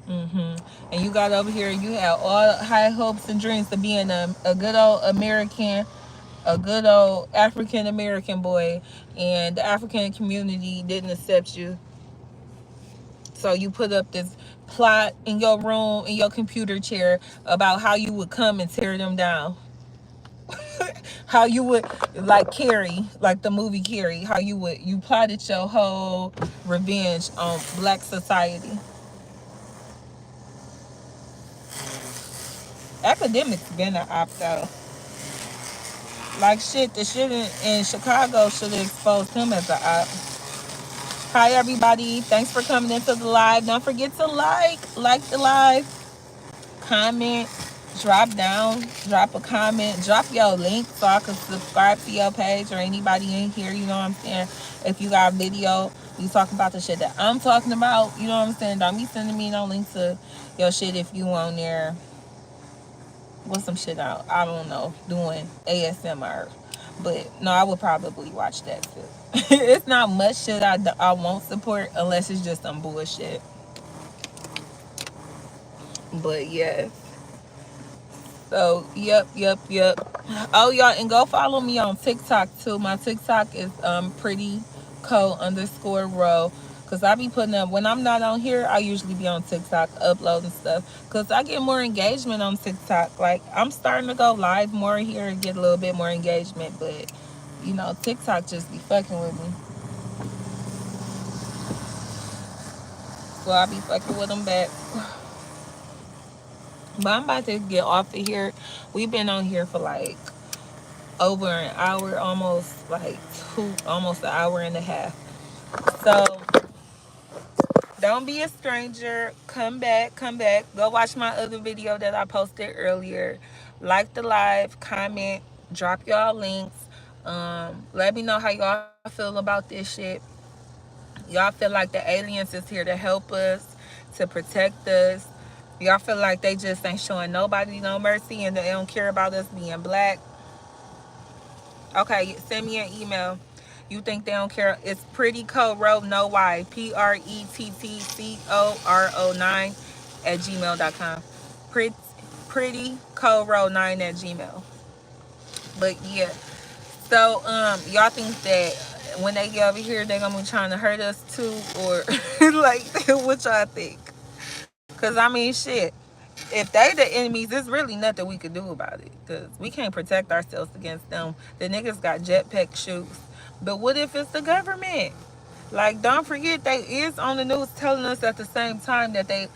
And you got over here, you had all high hopes and dreams to being a good old American, a good old African American boy, and the African community didn't accept you. So you put up this plot in your room, in your computer chair, about how you would come and tear them down. How you would, like Carrie, like the movie Carrie, how you plotted your whole revenge on black society. Akdemiks been an op though. Like shit, the shit in Chicago should have exposed him as an op. Hi everybody, thanks for coming into the live. Don't forget to like the live, comment, drop down, drop a comment, drop your link so I can subscribe to your page, or anybody in here, you know what I'm saying? If you got a video, you talking about the shit that I'm talking about, you know what I'm saying? Don't be sending me no link to your shit if you on there with some shit out, I don't know, doing ASMR. But no, I would probably watch that too. It's not much shit I won't support unless it's just some bullshit. But yeah. So yep. Oh y'all, and go follow me on TikTok too. My TikTok is pretty co_row. Cause I be putting up, when I'm not on here, I usually be on TikTok uploading stuff. Cause I get more engagement on TikTok. Like, I'm starting to go live more here and get a little bit more engagement, but TikTok just be fucking with me. So I be fucking with them back. But I'm about to get off of here. We've been on here for like over an hour, almost an hour and a half. So don't be a stranger. Come back. Go watch my other video that I posted earlier. Like the live, comment, drop y'all links. Let me know how y'all feel about this shit. Y'all feel like the aliens is here to help us, to protect us. Y'all feel like they just ain't showing nobody no mercy and they don't care about us being black. Okay, send me an email. You think they don't care? It's pretty coro, no Y, PRETTCORO9 at gmail.com. Pretty coro9 at gmail. But yeah. So y'all think that when they get over here they gonna be trying to hurt us too, or like what y'all think? Cause I mean shit. If they the enemies, there's really nothing we could do about it. Because we can't protect ourselves against them. The niggas got jetpack shoes. But what if it's the government? Like, don't forget, they is on the news telling us at the same time that they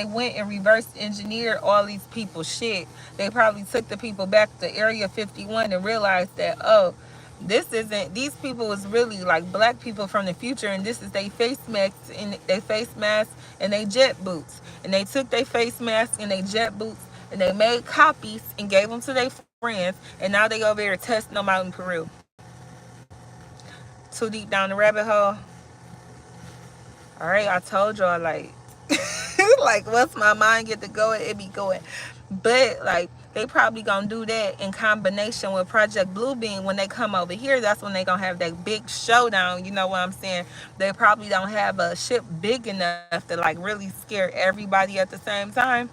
went and reverse engineered all these people's shit. They probably took the people back to Area 51 and realized that, oh, these people is really like black people from the future, and this is they face masks and they jet boots. And they took their face masks and they jet boots and they made copies and gave them to their friends, and now they over there testing them out in Peru. too deep down the rabbit hole. All right, I told y'all, like, like once my mind get to going, it be going. But like they probably gonna do that in combination with Project Bluebeam when they come over here. That's when they gonna have that big showdown. You know what I'm saying? They probably don't have a ship big enough to like really scare everybody at the same time.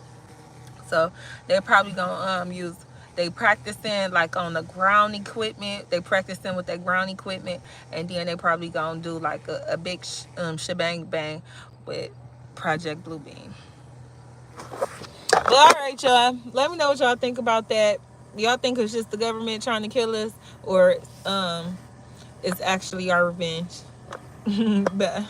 So they're probably gonna use, they practicing like on the ground equipment. They practicing with that ground equipment, and then they probably gonna do like a big shebang bang with Project Bluebeam. Well, all right, y'all. Let me know what y'all think about that. Y'all think it's just the government trying to kill us, or it's actually our revenge? But